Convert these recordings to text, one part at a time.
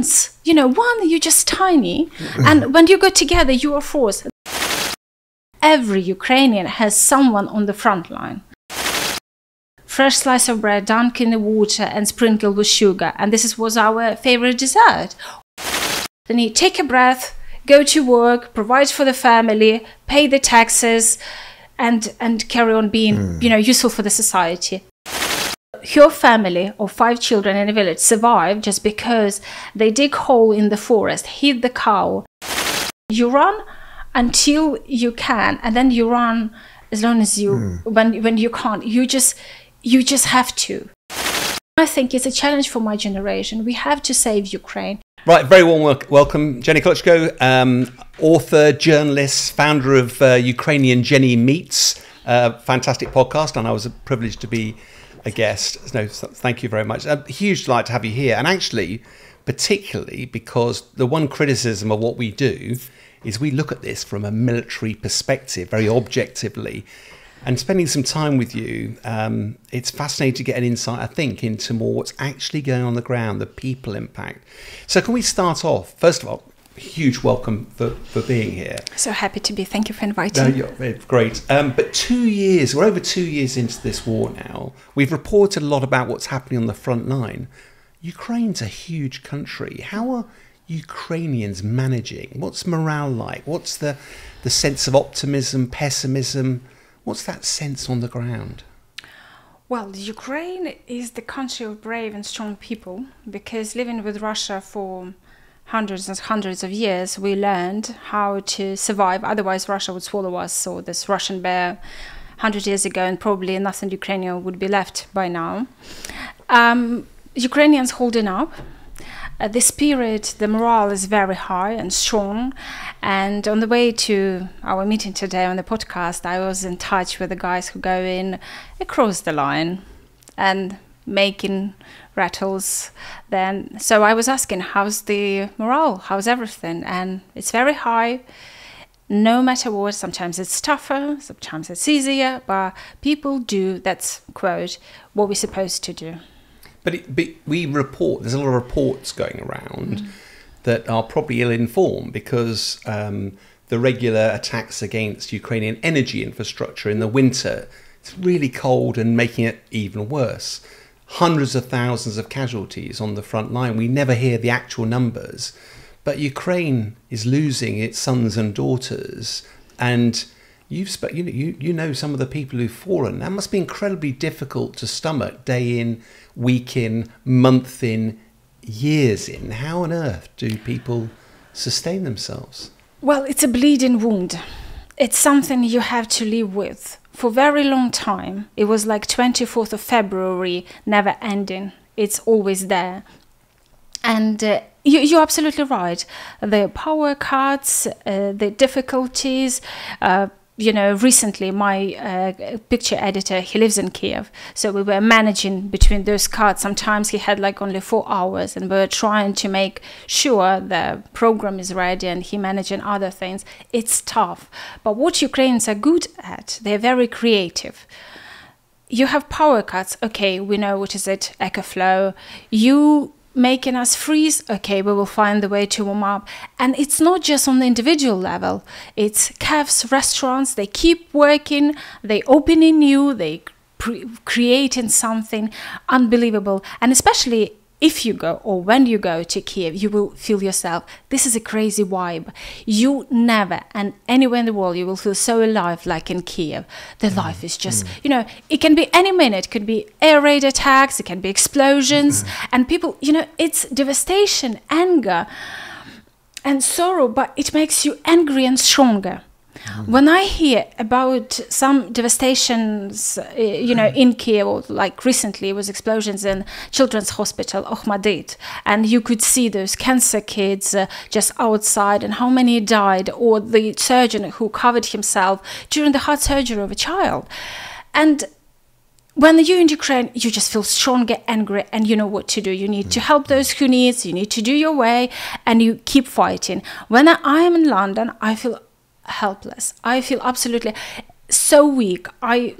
once, you know, you're just tiny. And when you go together, you are force. Every Ukrainian has someone on the front line. Fresh slice of bread, dunk in the water and sprinkled with sugar. And this was our favorite dessert. Then you take a breath, go to work, provide for the family, pay the taxes, and carry on being, you know, useful for the society. Your family of 5 children in a village survived just because they dig a hole in the forest, hit the cow. You run until you can, and then you run as long as you, when you can't, you just have to. I think it's a challenge for my generation. We have to save Ukraine. Right, very warm welcome, Jenny Kluchko, author, journalist, founder of Ukrainian Jenny Meets, fantastic podcast, and I was privileged to be a guest. No, thank you very much. A huge delight to have you here, and actually, particularly because the one criticism of what we do is we look at this from a military perspective, very objectively. And spending some time with you, it's fascinating to get an insight, I think, into more what's actually going on the ground, the people impact. So can we start off? First of all, huge welcome for being here. So happy to be. Thank you for inviting. No, great. But 2 years, we're over 2 years into this war now. We've reported a lot about what's happening on the front line. Ukraine's a huge country. How are Ukrainians managing? What's morale like? What's the sense of optimism, pessimism? What's that sense on the ground? Well, Ukraine is the country of brave and strong people, because living with Russia for hundreds and hundreds of years, we learned how to survive. Otherwise, Russia would swallow us, or this Russian bear 100 years ago, and probably nothing Ukrainian would be left by now. Ukrainians holding up. The spirit, the morale is very high and strong. And on the way to our meeting today on the podcast, I was in touch with the guys who go in across the line and making rattles then. So I was asking, how's the morale? How's everything? And it's very high. No matter what, sometimes it's tougher, sometimes it's easier, but people do, that's quote, what we're supposed to do. But we report, there's a lot of reports going around that are probably ill-informed, because the regular attacks against Ukrainian energy infrastructure in the winter, it's really cold and making it even worse. Hundreds of thousands of casualties on the front line. We never hear the actual numbers, but Ukraine is losing its sons and daughters, and you know some of the people who've fallen. That must be incredibly difficult to stomach, day in, week in, month in, years in. How on earth do people sustain themselves? Well, it's a bleeding wound. It's something you have to live with for a very long time. It was like 24th of February, never ending. It's always there. And you're absolutely right. The power cuts, the difficulties, you know, recently my picture editor, he lives in Kiev. So we were managing between those cuts. Sometimes he had like only 4 hours, and we were trying to make sure the program is ready, and he managing other things. It's tough. But what Ukrainians are good at, they're very creative. You have power cuts. Okay, we know what is it, EcoFlow. You making us freeze, okay, we will find the way to warm up. And it's not just on the individual level. It's cafes, restaurants, they keep working, they opening new, they creating something unbelievable. And especially if you go, or when you go to Kiev, you will feel yourself, this is a crazy vibe. You never, and anywhere in the world, you will feel so alive like in Kiev. The life is just, you know, it can be any minute. It could be air raid attacks, it can be explosions, and people, you know, it's devastation, anger, and sorrow, but it makes you angry and stronger. When I hear about some devastations, you know, in Kiev, like recently it was explosions in Children's Hospital, Ohmadit, and you could see those cancer kids just outside, and how many died, or the surgeon who covered himself during the heart surgery of a child. And when you're in Ukraine, you just feel stronger, angry, and you know what to do. You need to help those who need, you need to do your way, and you keep fighting. When I am in London, I feel helpless. I feel absolutely, so weak. I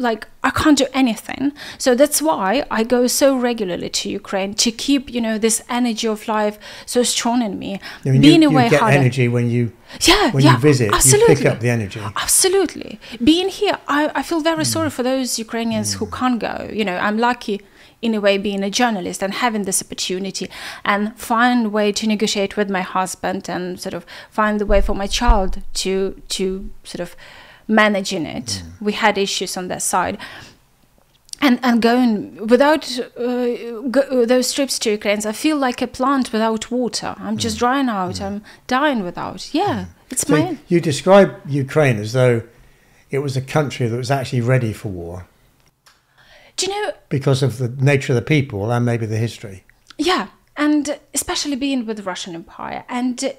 can't do anything. So that's why I go so regularly to Ukraine to keep, you know, this energy of life so strong in me. I mean, Being you away get harder. energy when you you visit. absolutely. You pick up the energy. Absolutely. Being here, I feel very sorry for those Ukrainians who can't go. You know, I'm lucky in a way being a journalist and having this opportunity and find a way to negotiate with my husband and sort of find the way for my child to sort of managing it. We had issues on that side. And going without those trips to Ukraine, I feel like a plant without water. I'm just drying out. I'm dying without. It's So my... you describe Ukraine as though it was a country that was actually ready for war. Do you know... Because of the nature of the people and maybe the history. Yeah, and especially being with the Russian Empire. And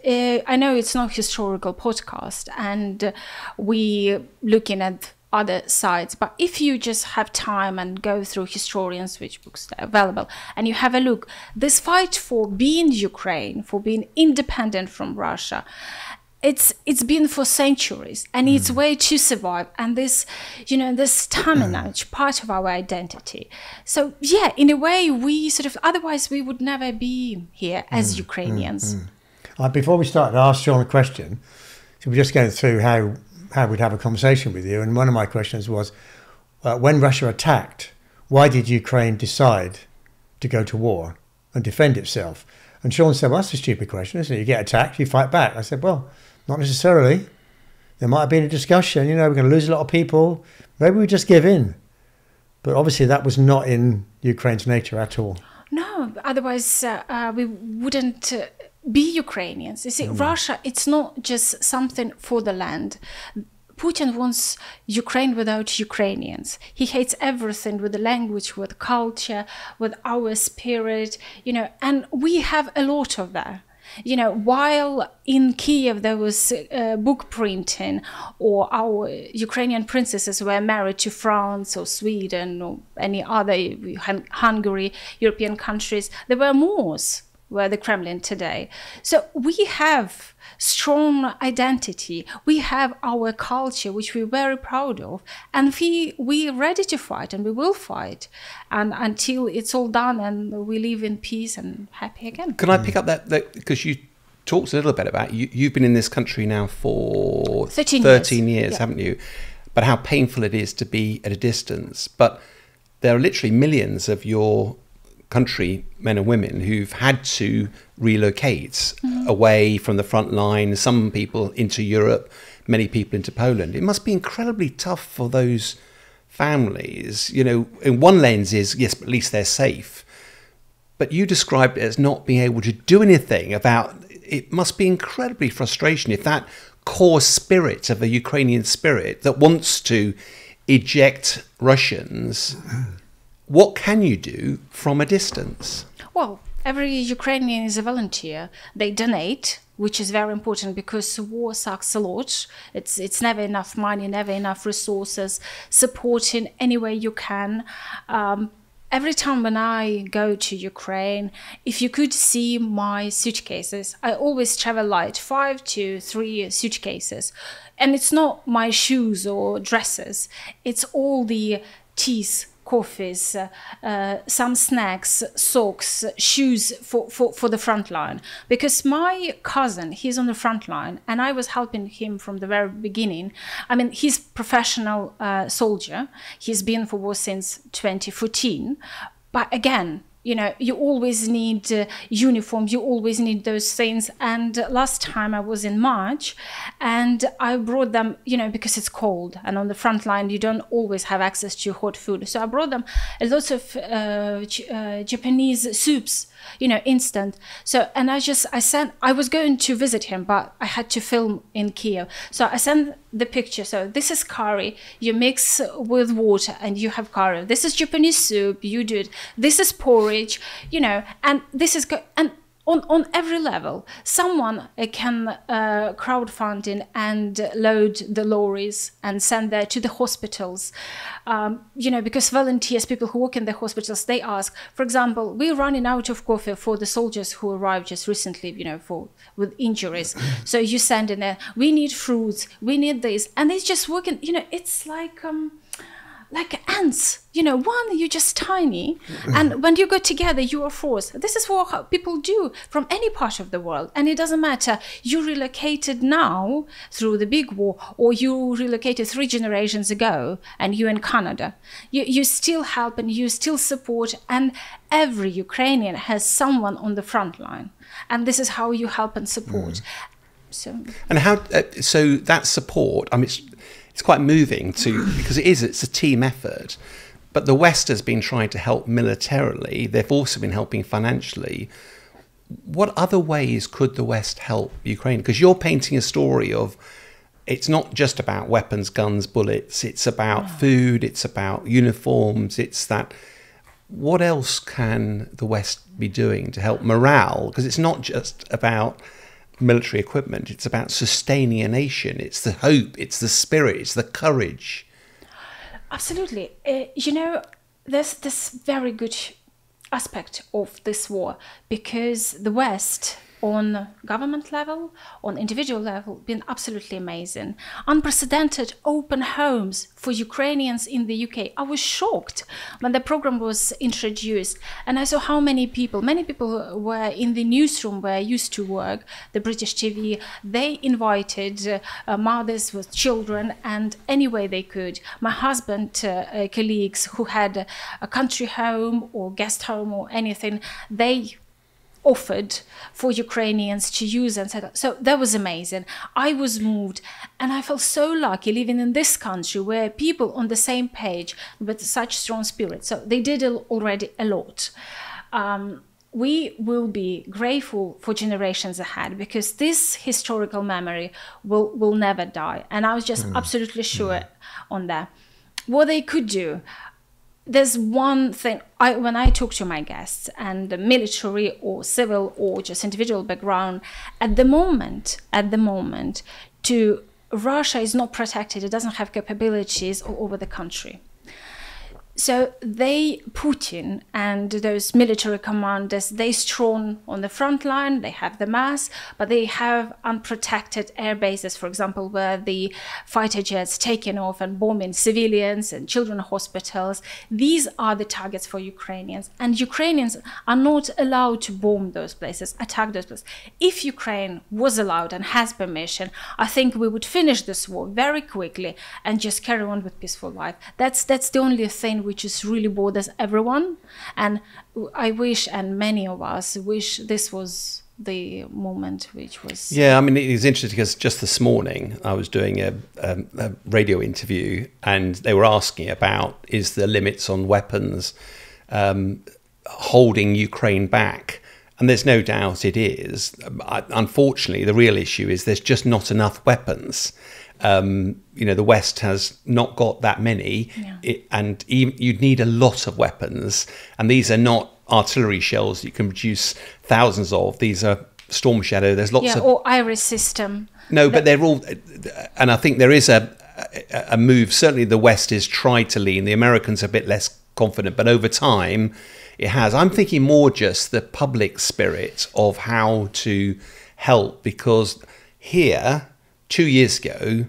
I know it's not a historical podcast and we looking at other sides, but if you just have time and go through historians, which books are available, and you have a look, this fight for being Ukraine, for being independent from Russia, it's been for centuries, and it's way to survive, and this, you know, this stamina, it's part of our identity. So yeah, in a way, we sort of, otherwise we would never be here as Ukrainians. Before we start, I asked Sean a question. So we're just going through how we'd have a conversation with you, and one of my questions was, when Russia attacked, why did Ukraine decide to go to war and defend itself? And Sean said, well, that's a stupid question, isn't it? You get attacked, you fight back. I said, well, not necessarily. There might have been a discussion, you know, we're going to lose a lot of people. Maybe we just give in. But obviously that was not in Ukraine's nature at all. No, otherwise we wouldn't be Ukrainians. You see, Russia, it's not just something for the land. Putin wants Ukraine without Ukrainians. He hates everything with the language, with culture, with our spirit, you know, and we have a lot of that. You know, while in Kiev there was book printing, or our Ukrainian princesses were married to France or Sweden or any other, Hungary, European countries, there were Moors were the Kremlin today. So we have strong identity. We have our culture, which we're very proud of, and we're ready to fight, and we will fight, and until it's all done and we live in peace and happy again. Can I pick up that because you talked a little bit about you've been in this country now for 13 years, haven't you? But how painful it is to be at a distance. But there are literally millions of your country men and women who've had to relocate away from the front line, some people into Europe, many people into Poland. It must be incredibly tough for those families. You know, in one lens is, yes, but at least they're safe. But you described it as not being able to do anything about it. Must be incredibly frustration if that core spirit of the Ukrainian spirit that wants to eject Russians. What can you do from a distance? Well, every Ukrainian is a volunteer. They donate, which is very important because war sucks a lot. It's never enough money, never enough resources. Support in any way you can. Every time when I go to Ukraine, if you could see my suitcases, I always travel light, 5 to 3 suitcases. And it's not my shoes or dresses. It's all the teas, coffees, some snacks, socks, shoes for the front line. Because my cousin, he's on the front line, and I was helping him from the very beginning. I mean, he's professional soldier. He's been for war since 2014. But again, you know, you always need uniform, you always need those things. And last time I was in March, and I brought them, you know, because it's cold, and on the front line you don't always have access to hot food. So I brought them a lot of Japanese soups, you know, instant. So, and I was going to visit him, but I had to film in Kiev. So I sent the picture. So this is curry, you mix with water and you have curry. This is Japanese soup, you do it. This is porridge, you know, and this is and on every level. Someone can crowdfunding and load the lorries and send that to the hospitals. You know, because volunteers, people who work in the hospitals, they ask, for example, we're running out of coffee for the soldiers who arrived just recently, you know, with injuries. So you send in there, we need fruits, we need this, and it's just working. You know, it's like ants, you know, one, you're just tiny, and when you go together, you are force. This is what people do from any part of the world, and it doesn't matter, you relocated now through the big war, or you relocated 3 generations ago, and you're in Canada. You still help, and you still support, and every Ukrainian has someone on the front line, and this is how you help and support. So, and how, so that support, I mean, it's quite moving because it's a team effort, but the West has been trying to help militarily. They've also been helping financially. What other ways could the West help Ukraine? Because you're painting a story of, it's not just about weapons, guns, bullets. It's about food. It's about uniforms. It's that. What else can the West be doing to help morale? Because it's not just about military equipment, it's about sustaining a nation, it's the hope, it's the spirit, it's the courage. Absolutely. You know, there's this very good aspect of this war, because the West, on government level, on individual level, been absolutely amazing. Unprecedented open homes for Ukrainians in the UK. I was shocked when the program was introduced, and I saw how many people were in the newsroom where I used to work, the British TV. They invited mothers with children, and any way they could. My husband, colleagues who had a country home or guest home or anything, they offered for Ukrainians to use and set up. So that was amazing. I was moved, and I felt so lucky living in this country where people on the same page with such strong spirit. So they did already a lot. We will be grateful for generations ahead, because this historical memory will never die. And I was just absolutely sure on that. What they could do, there's one thing, when I talk to my guests, and the military or civil or just individual background, at the moment, Russia is not protected, it doesn't have capabilities all over the country. So Putin and those military commanders, they strong on the front line, they have the mass, but they have unprotected air bases, for example, where the fighter jets taking off and bombing civilians and children's hospitals. These are the targets for Ukrainians, and Ukrainians are not allowed to bomb those places, attack those places. If Ukraine was allowed and has permission, I think we would finish this war very quickly and just carry on with peaceful life. That's the only thing which is really bothers everyone, and I wish, and many of us wish, this was the moment which was. Yeah, I mean, it was interesting because just this morning I was doing a radio interview, and they were asking about, is the limits on weapons holding Ukraine back? And there's no doubt it is. Unfortunately, the real issue is there's just not enough weapons. You know, the West has not got that many, and you'd need a lot of weapons. And these are not artillery shells you can produce thousands of. These are Storm Shadow. There's lots of, or Iris system. No, but they're all, and I think there is a move. Certainly, the West has tried to lean. The Americans are a bit less confident, but over time, it has. I'm thinking more just the public spirit of how to help, because here, 2 years ago,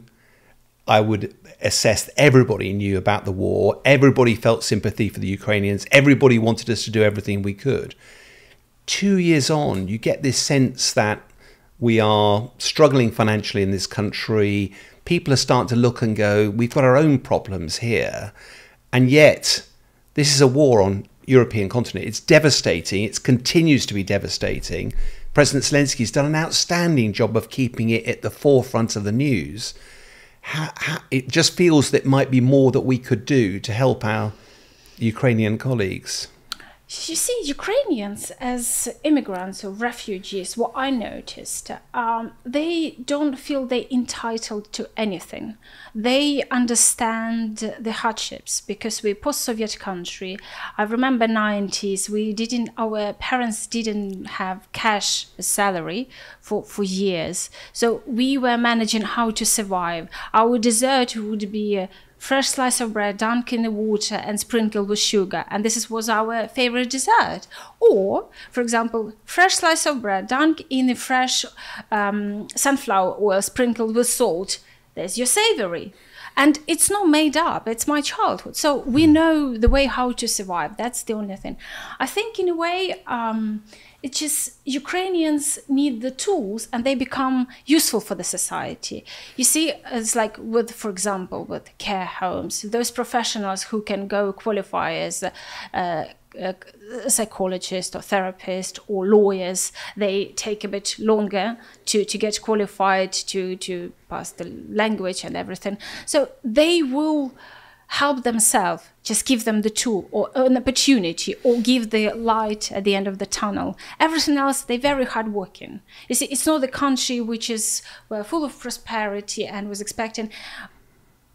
I would assess everybody knew about the war. Everybody felt sympathy for the Ukrainians. Everybody wanted us to do everything we could. 2 years on, you get this sense that we are struggling financially in this country. People are starting to look and go, we've got our own problems here. And yet, this is a war on European continent. It's devastating. It continues to be devastating. President Zelensky's done an outstanding job of keeping it at the forefront of the news. It just feels that might be more that we could do to help our Ukrainian colleagues. You see, Ukrainians as immigrants or refugees, what I noticed, they don't feel they're entitled to anything. They understand the hardships because we're post-Soviet country. I remember 90s, our parents didn't have cash salary for years. So we were managing how to survive. Our dessert would be a fresh slice of bread dunked in the water and sprinkled with sugar, and was our favorite dessert. Or, for example, fresh slice of bread dunked in the fresh sunflower oil sprinkled with salt. There's your savory. And it's not made up, it's my childhood. So we know the way how to survive. That's the only thing. I think in a way, it's just Ukrainians need the tools and they become useful for the society. You see, it's like for example, with care homes, those professionals who can go qualify as a psychologist or therapist or lawyers, they take a bit longer to get qualified, to pass the language and everything. So they will help themselves, just give them the tool or an opportunity or give the light at the end of the tunnel. Everything else, they're very hardworking. You see, it's not the country which is full of prosperity and was expecting.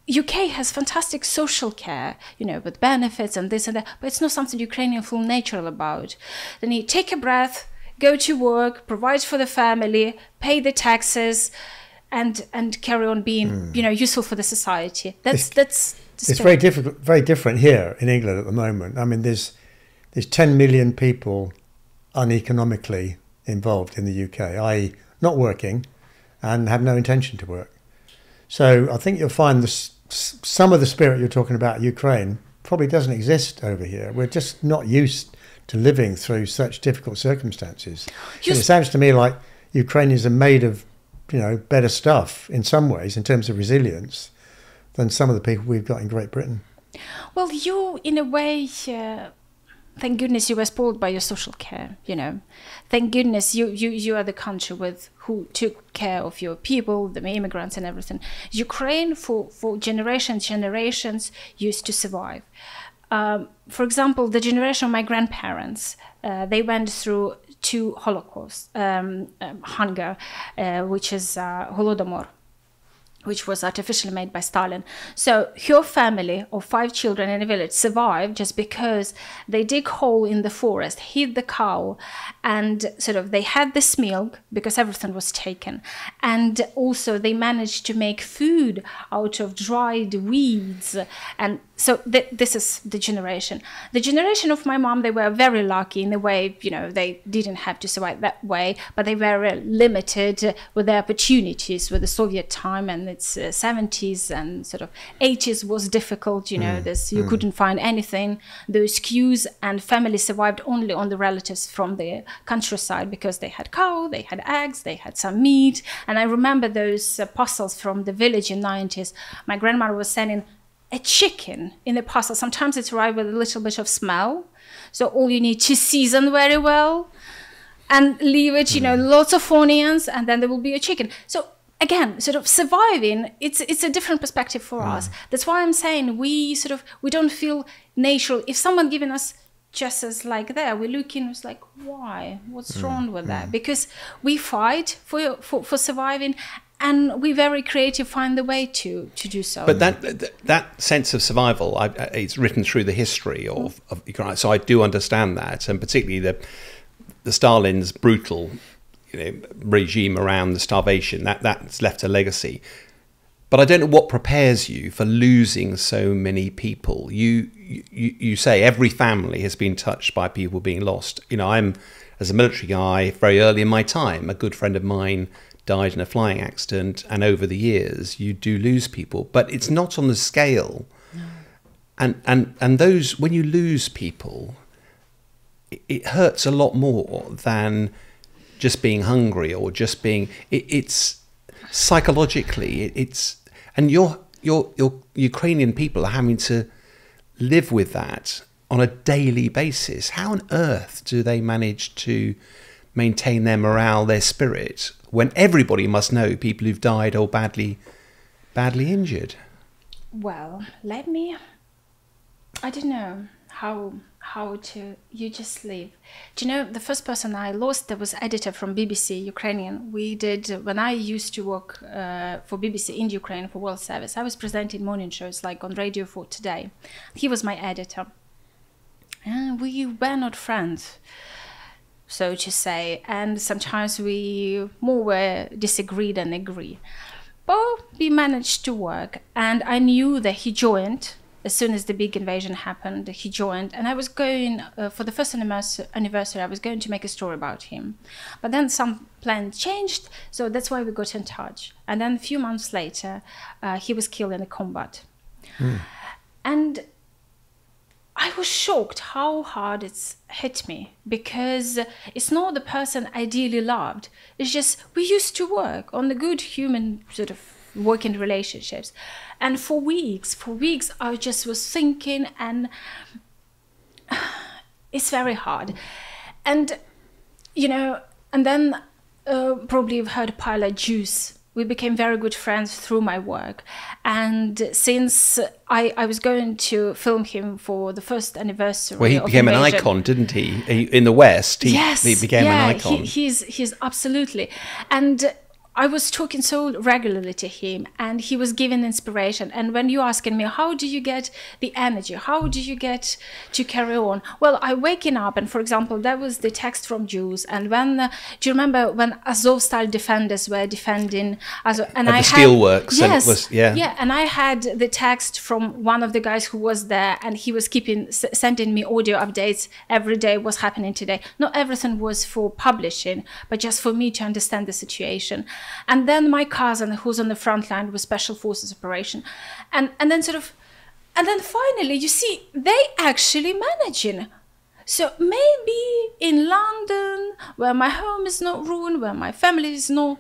UK has fantastic social care, with benefits and this and that, but it's not something Ukrainians feel natural about. They need to take a breath, go to work, provide for the family, pay the taxes, and carry on being, useful for the society. It's very different here in England at the moment. I mean, there's 10 million people uneconomically involved in the UK, i.e. not working and have no intention to work. So I think you'll find some of the spirit you're talking about Ukraine probably doesn't exist over here. We're just not used to living through such difficult circumstances. It sounds to me like Ukrainians are made of, better stuff in some ways in terms of resilience than some of the people we've got in Great Britain. Well, you, in a way, thank goodness you were spoiled by your social care, Thank goodness you are the country who took care of your people, the immigrants and everything. Ukraine, for generations used to survive. For example, the generation of my grandparents, they went through 2 Holocausts, hunger, which is Holodomor, which was artificially made by Stalin. So her family of 5 children in a village survived just because they dig hole in the forest, hid the cow, and they had this milk because everything was taken. And also they managed to make food out of dried weeds. And so this is the generation. The generation of my mom, they were very lucky in the way, they didn't have to survive that way, but they were limited with their opportunities with the Soviet time, and its 70s and 80s was difficult, you couldn't find anything. Those queues, and family survived only on the relatives from the countryside because they had cow, they had eggs, they had some meat. And I remember those parcels from the village in 90s. My grandmother was sending a chicken in the parcel. Sometimes it's arrived with a little bit of smell. So all you need to season very well and leave it, lots of onions, and then there will be a chicken. So again, surviving, it's a different perspective for us. That's why I'm saying we don't feel natural. If someone giving us just as like that, we look in, it's like, why? What's wrong with that? Because we fight for surviving, and we're very creative, find the way to do so. But that sense of survival, it's written through the history of Ukraine. So I do understand that, and particularly the Stalin's brutal regime around the starvation, that's left a legacy. But I don't know what prepares you for losing so many people. You say every family has been touched by people being lost. I'm, as a military guy, very early in my time, a good friend of mine died in a flying accident, and over the years you do lose people, but it's not on the scale. No. And those, when you lose people, it hurts a lot more than just being hungry or just being. It's psychologically, and your Ukrainian people are having to live with that on a daily basis. How on earth do they manage to maintain their morale, their spirit, when everybody must know people who've died or badly injured? Well, I don't know how to, you just live. Do you know, the first person I lost, there was editor from BBC Ukrainian. We did, when I used to work for BBC in Ukraine for World Service, I was presenting morning shows like on Radio 4 Today. He was my editor. And we were not friends, so to say, and sometimes we more were disagree than agree. But we managed to work, and I knew that he joined. As soon as the big invasion happened, he joined, and I was going, for the first anniversary, I was going to make a story about him. But then some plans changed, so that's why we got in touch. And then a few months later, he was killed in a combat. And I was shocked how hard it's hit me, because it's not the person I dearly loved. It's just, we used to work on the good human sort of working relationships. And for weeks, I just was thinking, and it's very hard. And, you know, and then probably you've heard Pilot Juice. We became very good friends through my work. And since I was going to film him for the first anniversary. Well, he became an icon, didn't he? In the West, he became an icon. He's absolutely. And I was talking so regularly to him, and he was giving inspiration. And when you're asking me, how do you get the energy? How do you get to carry on? Well, I waking up, and for example, that was the text from Jews. And when, do you remember when Azov-style defenders were defending Azov? And the steelworks. Yes, and it was, yeah. And I had the text from one of the guys who was there, and he was sending me audio updates every day, what's happening today. Not everything was for publishing, but just for me to understand the situation. And then my cousin, who's on the front line with Special Forces operation, and then finally, you see, they actually managing. So maybe in London, where my home is not ruined, where my family is not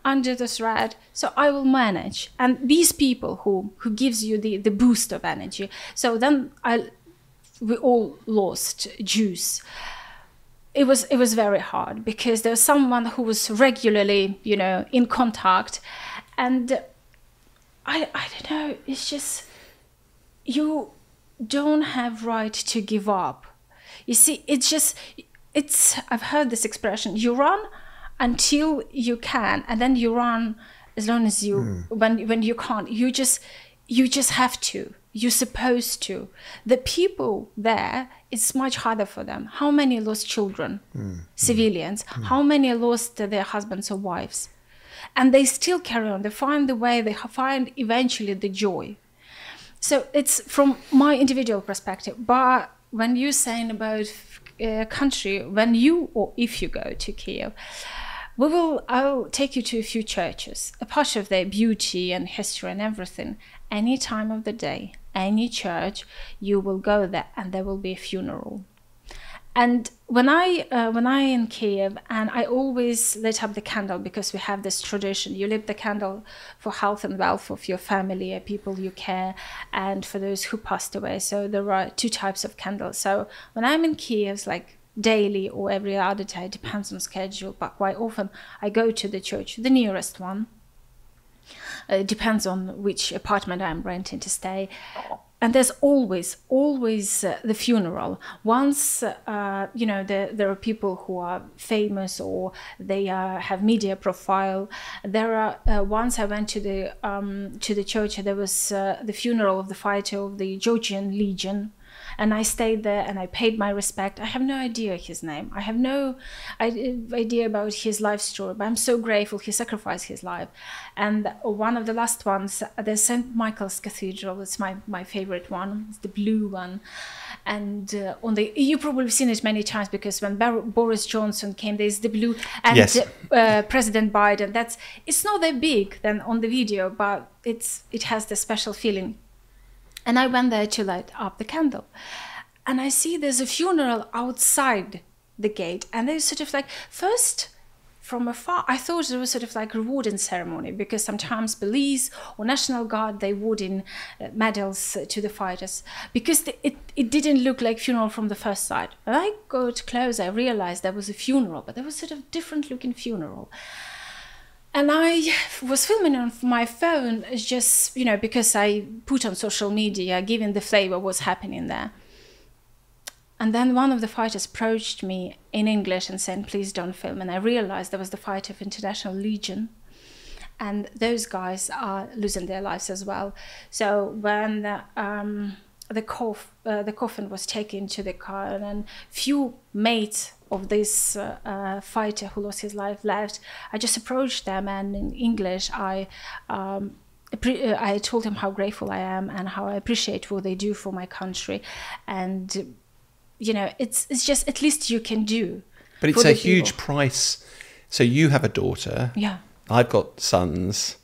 under the threat, so I will manage. And these people who gives you the boost of energy. So then we all lost juice. It was very hard, because there was someone who was regularly, you know, in contact, and I don't know, it's just, you don't have right to give up. You see, I've heard this expression, you run until you can, and then you run as long as you, when you can't, you just have to. You're supposed to. The people there, it's much harder for them. How many lost children, civilians? How many lost their husbands or wives? And they still carry on. They find the way, they find eventually the joy. So it's from my individual perspective. But when you're saying about a country, when you, or if you go to Kiev, I'll take you to a few churches, a part of their beauty and history and everything. Any time of the day, any church, you will go there, and there will be a funeral. And when I in Kiev, and I always lit up the candle, because we have this tradition. You lit the candle for health and wealth of your family, people you care, and for those who passed away. So there are two types of candles. So when I'm in Kiev, it's like daily or every other day, it depends on schedule, but quite often I go to the church, the nearest one. It depends on which apartment I'm renting to stay. And there's always the funeral. Once, you know, there are people who are famous, or they have media profile. There are, once I went to the church, there was the funeral of the fighter of the Georgian Legion. And I stayed there, and I paid my respect. I have no idea his name. I have no idea about his life story, but I'm so grateful he sacrificed his life. And one of the last ones, the St. Michael's Cathedral, it's my favorite one. It's the blue one. And you've probably seen it many times, because when Boris Johnson came, there's the blue, and yes. President Biden. It's not that big than on the video, but it has the special feeling. And I went there to light up the candle, and I see there's a funeral outside the gate, and there's sort of like, first from afar, I thought it was sort of like a rewarding ceremony, because sometimes police or National Guard, they awarding medals to the fighters, because it didn't look like funeral from the first sight. When I got close, I realized there was a funeral, but there was sort of different looking funeral. And I was filming on my phone, just, you know, because I put on social media, giving the flavor what's happening there. And then one of the fighters approached me in English and said, please don't film. And I realized there was the fighter of International Legion. And those guys are losing their lives as well. So when the coffin was taken to the car, and then few mates of this fighter who lost his life left, I just approached them, and in English I told him how grateful I am and how I appreciate what they do for my country. And you know, it's just at least you can do. But it's a huge price. So you have a daughter. Yeah. I've got sons.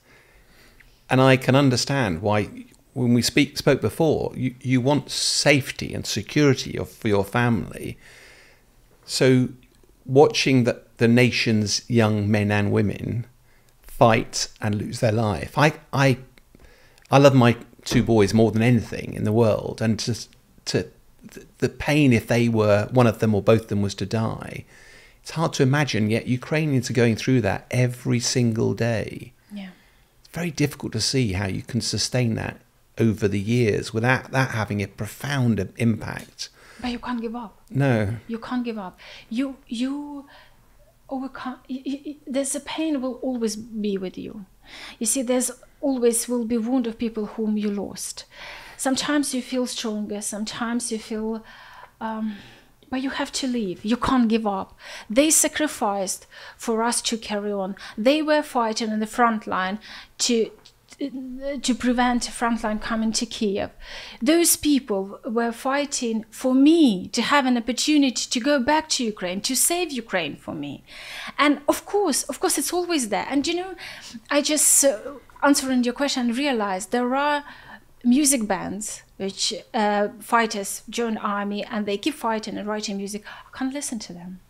And I can understand why, when we spoke before, you want safety and security for your family. So watching the nation's young men and women fight and lose their life. I love my two boys more than anything in the world. And the pain if they were, one of them or both of them was to die, it's hard to imagine, yet Ukrainians are going through that every single day. Yeah. It's very difficult to see how you can sustain that over the years without that having a profound impact. But you can't give up. No. You can't give up. You overcome, there's a pain will always be with you. You see, there's always will be wound of people whom you lost. Sometimes you feel stronger, sometimes you feel, but you have to leave. You can't give up. They sacrificed for us to carry on. They were fighting in the front line to prevent the front line coming to Kiev. Those people were fighting for me to have an opportunity to go back to Ukraine, to save Ukraine for me. And of course, it's always there. And you know, I just answering your question, realized there are music bands which fighters join army and they keep fighting and writing music. I can't listen to them.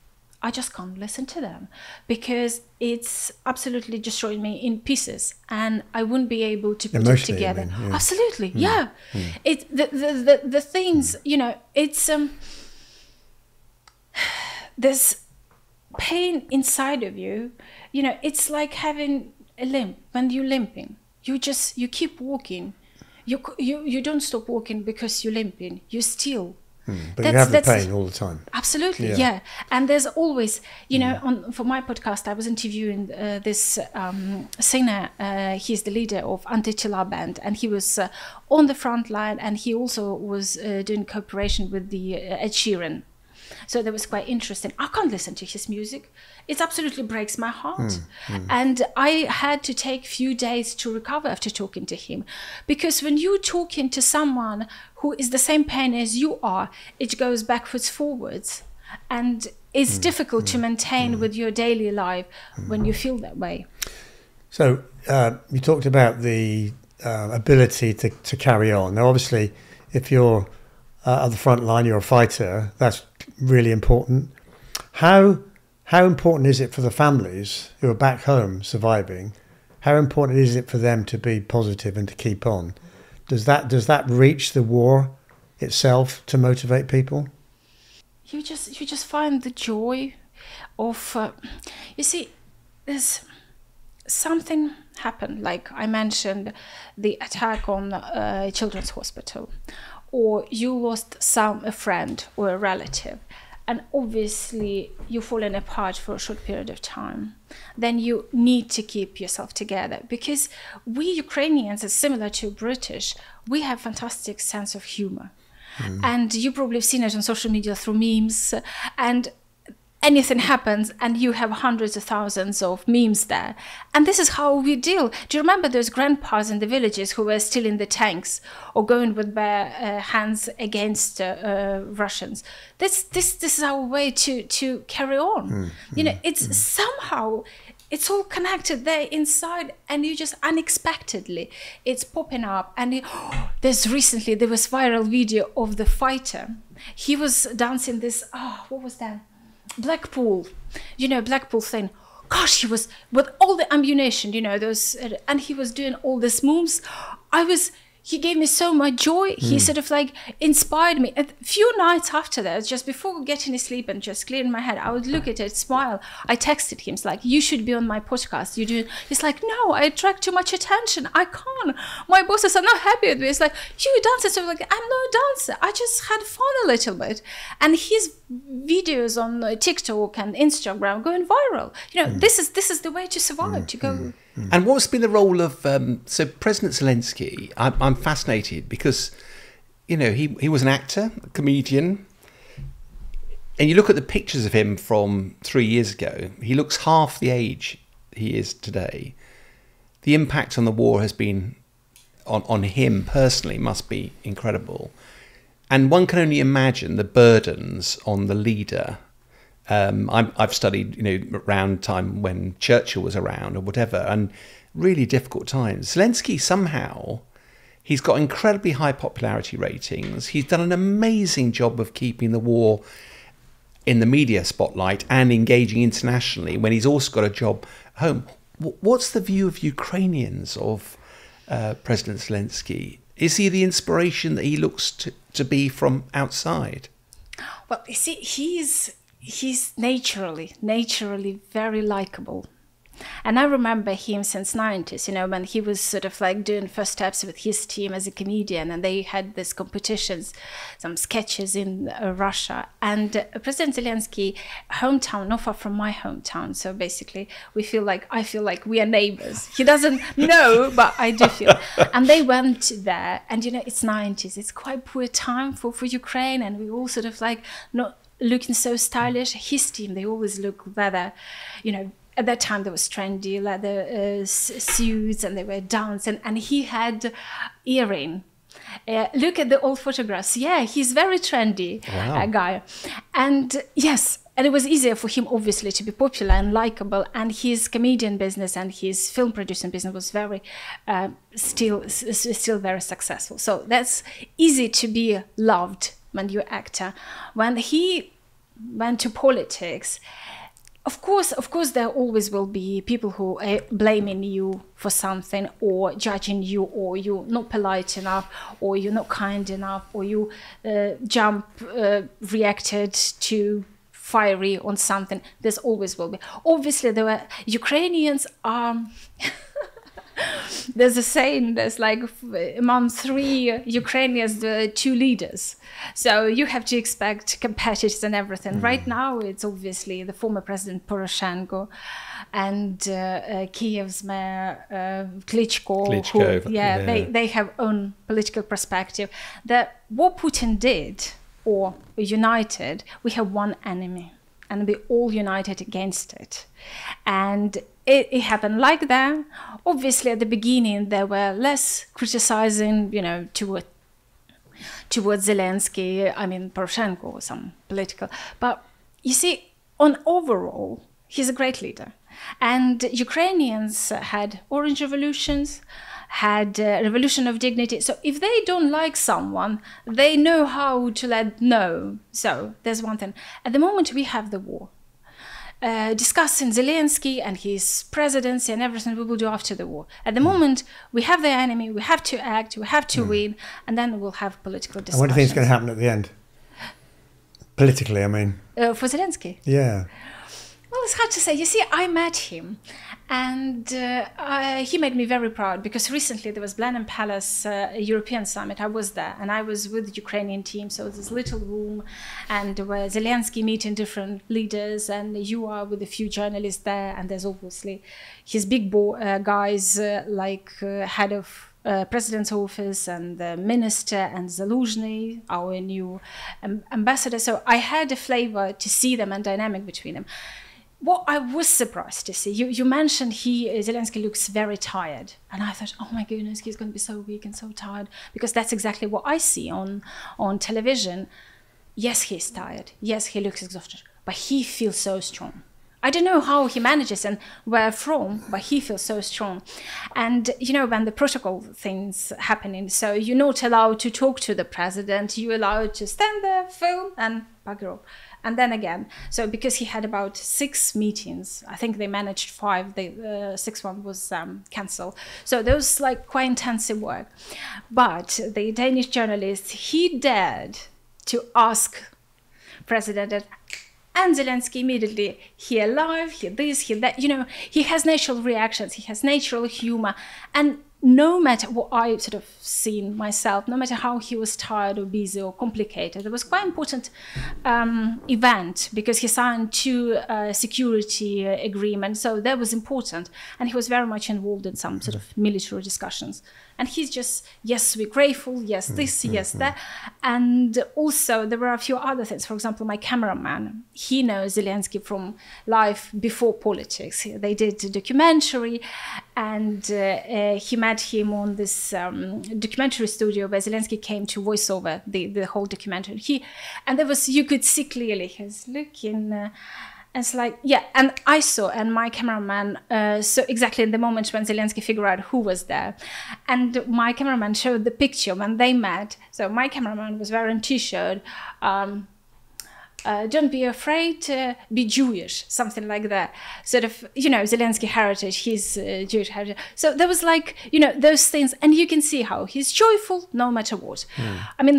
I just can't listen to them because it's absolutely destroying me in pieces, and I wouldn't be able to put it together. I mean, yeah. Absolutely, yeah. It the things, you know, it's there's pain inside of you. You know, it's like having a limp. When you're limping, you keep walking. You don't stop walking because you're limping. You still. But you have the pain all the time. Absolutely, yeah. And there's always, you know, for my podcast, I was interviewing this singer. He's the leader of Anti-TRHE band, and he was on the front line, and he also was doing cooperation with the Ed Sheeran. So that was quite interesting. I can't listen to his music. It absolutely breaks my heart. And I had to take a few days to recover after talking to him. Because when you're talking to someone who is the same pain as you are, it goes backwards, forwards. And it's difficult to maintain with your daily life when you feel that way. So you talked about the ability to carry on. Now, obviously, if you're at the front line, you're a fighter, that's really important. How important is it for the families who are back home surviving? How important is it for them to be positive and to keep on? Does that reach the war itself to motivate people? You just find the joy of you see, there's something happened, like I mentioned, the attack on a children's hospital, or you lost a friend or a relative, and obviously you're falling apart for a short period of time. Then you need to keep yourself together, because we Ukrainians, are similar to British, we have fantastic sense of humor. And you probably have seen it on social media through memes, and anything happens and you have hundreds of thousands of memes there. And this is how we deal. Do you remember those grandpas in the villages who were still in the tanks or going with bare hands against Russians? This is our way to carry on. You know, it's somehow, it's all connected there inside, and you just unexpectedly, it's popping up. And there was viral video of the fighter. He was dancing this, what was that? Blackpool, you know, Blackpool thing. Gosh, he was with all the ammunition, you know, those, and he was doing all these moves. he gave me so much joy. He sort of like inspired me. A few nights after that, just before getting to sleep and just clearing my head, I would look at it, smile. I texted him, it's like, you should be on my podcast. You do. He's like, no, I attract too much attention. I can't. My bosses are not happy with me. It's like, you dancer. So like, I'm not a dancer. I just had fun a little bit. And his videos on TikTok and Instagram going viral. You know, this is the way to survive, to go. And what's been the role of so President Zelensky? I'm fascinated because, you know, he was an actor, a comedian, and you look at the pictures of him from 3 years ago. He looks half the age he is today. The impact on the war has been on him personally must be incredible, and one can only imagine the burdens on the leader. I've studied, you know, around time when Churchill was around or whatever, and really difficult times. Zelensky, somehow, he's got incredibly high popularity ratings. He's done an amazing job of keeping the war in the media spotlight and engaging internationally when he's also got a job at home. What's the view of Ukrainians of President Zelensky? Is he the inspiration that he looks to be from outside? Well, you see, he's naturally very likable. And I remember him since 90s, you know, when he was sort of like doing first steps with his team as a comedian, and they had these competitions, some sketches in Russia. And President Zelensky, hometown, not far from my hometown. So basically I feel like we are neighbors. He doesn't know, but I do feel. And they went there, and you know, it's 90s. It's quite poor time for Ukraine, and we all sort of like not looking so stylish. His team, they always look leather, you know. At that time, there was trendy leather suits, and they were dancing. And he had earring. Look at the old photographs. Yeah, he's very trendy guy. And yes, and it was easier for him, obviously, to be popular and likable. And his comedian business and his film producing business was very, still very successful. So that's easy to be loved when you're an actor. When he went to politics, Of course, there always will be people who are blaming you for something, or judging you, or you're not polite enough, or you're not kind enough, or you reacted too fiery on something. There's always will be. Obviously, there were Ukrainians are. There's a saying, there's like among 3 Ukrainians, there are 2 leaders. So you have to expect competitors and everything. Right now, it's obviously the former President Poroshenko and Kiev's mayor Klitschko. They have own political perspective. What Putin did, or united, we have one enemy, and we all united against it. And it happened like that. Obviously, at the beginning, there were less criticizing, you know, towards Zelensky, I mean, Poroshenko, some political. But you see, on overall, he's a great leader. And Ukrainians had orange revolutions, had revolution of dignity. So if they don't like someone, they know how to let know. So there's one thing. At the moment, we have the war. Discussing Zelensky and his presidency and everything we will do after the war. At the moment, we have the enemy, we have to act, we have to win, and then we'll have political discussions. And what do you think is going to happen at the end? Politically, I mean. For Zelensky? Yeah. Well, it's hard to say. You see, I met him, and he made me very proud, because recently there was Blenheim Palace European Summit. I was there, and I was with the Ukrainian team. So this little room, and where Zelensky meeting different leaders, and you are with a few journalists there, and there's obviously his big guys like head of President's office and the minister and Zaluzhny, our new ambassador. So I had a flavor to see them and dynamic between them. What I was surprised to see, you mentioned Zelensky looks very tired. And I thought, oh my goodness, he's going to be so weak and so tired. Because that's exactly what I see on television. Yes, he's tired. Yes, he looks exhausted. But he feels so strong. I don't know how he manages and where from, but he feels so strong. And, you know, when the protocol things happening, so you're not allowed to talk to the president. You're allowed to stand there, film, and bugger off. and then again. So because he had about 6 meetings, I think they managed 5. The 6th one was cancelled. So there was like quite intensive work. But the Danish journalist, he dared to ask President and Zelensky immediately, he alive, he this, he that, you know, he has natural reactions, he has natural humor. And no matter what I sort of seen myself, no matter how he was tired or busy or complicated, it was quite an important event because he signed 2 security agreements, so that was important. And he was very much involved in some sort of military discussions. And he's just, yes, we're grateful, yes, this, yes, that. And also there were a few other things. For example, my cameraman, he knows Zelensky from life before politics. They did a documentary, and he met him on this documentary studio where Zelensky came to voice over the whole documentary. And there was, you could see clearly his look in... it's like, yeah, and I saw, and my cameraman saw exactly in the moment when Zelensky figured out who was there. And my cameraman showed the picture when they met. So my cameraman was wearing a t-shirt, don't be afraid, be Jewish, something like that. Sort of, you know, Zelensky heritage, his Jewish heritage. So there was like, you know, those things, and you can see how he's joyful no matter what. I mean,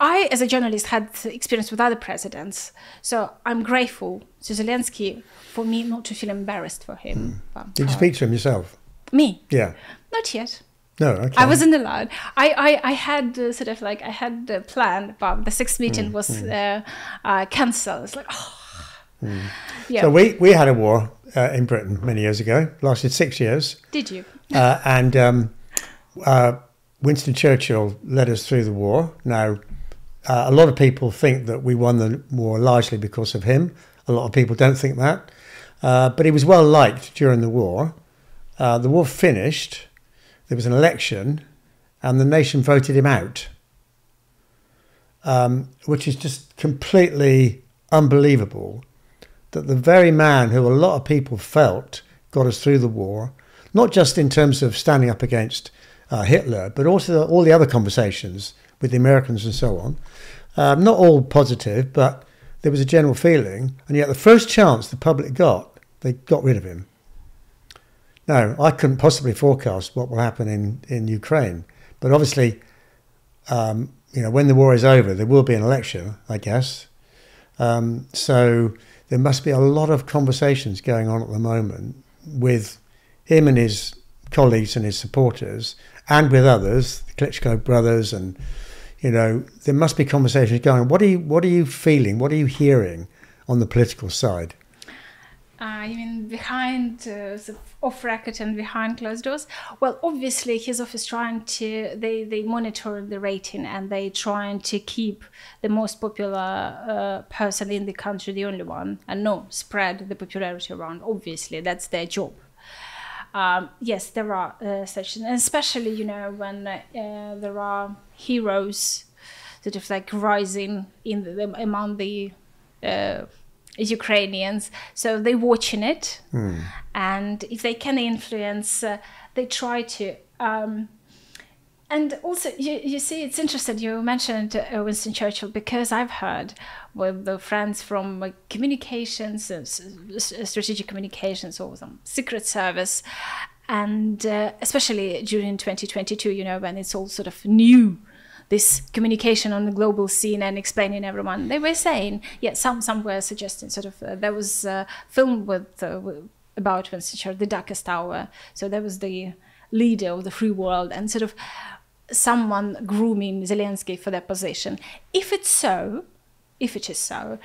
I, as a journalist, had experience with other presidents, so I'm grateful to Zelensky for me not to feel embarrassed for him. But, did you speak to him yourself? Me? Yeah. Not yet. No, okay. I wasn't allowed. I had sort of like, I had the plan, but the 6th meeting was cancelled. It's like, oh. Yeah. So we had a war in Britain many years ago, lasted 6 years. Did you? And Winston Churchill led us through the war. Now, a lot of people think that we won the war largely because of him. A lot of people don't think that. But he was well liked during the war. The war finished. There was an election, and the nation voted him out, which is just completely unbelievable that the very man who a lot of people felt got us through the war, not just in terms of standing up against Hitler, but also all the other conversations with the Americans and so on. Not all positive, but there was a general feeling. And yet the first chance the public got, they got rid of him. Now, I couldn't possibly forecast what will happen in Ukraine. But obviously, you know, when the war is over, there will be an election, I guess. So there must be a lot of conversations going on at the moment with him and his colleagues and his supporters, and with others, the Klitschko brothers, and you know, there must be conversations going on. What are you feeling? What are you hearing on the political side? You mean behind off record and behind closed doors? Well, obviously his office trying to, they monitor the rating, and they trying to keep the most popular person in the country the only one, and not spread the popularity around. Obviously that's their job. Yes, there are such, and especially, you know, when there are heroes sort of like rising in among the Ukrainians, so they're watching it, and if they can influence, they try to. And also, you see, it's interesting you mentioned Winston Churchill, because I've heard with the friends from communications, strategic communications, or some secret service, and especially during 2022, you know, when it's all sort of new, this communication on the global scene and explaining everyone, they were saying, yeah, some were suggesting sort of, there was a film with about Winston Churchill, The Darkest Hour, so there was the leader of the free world, and sort of someone grooming Zelensky for that position. If it is so,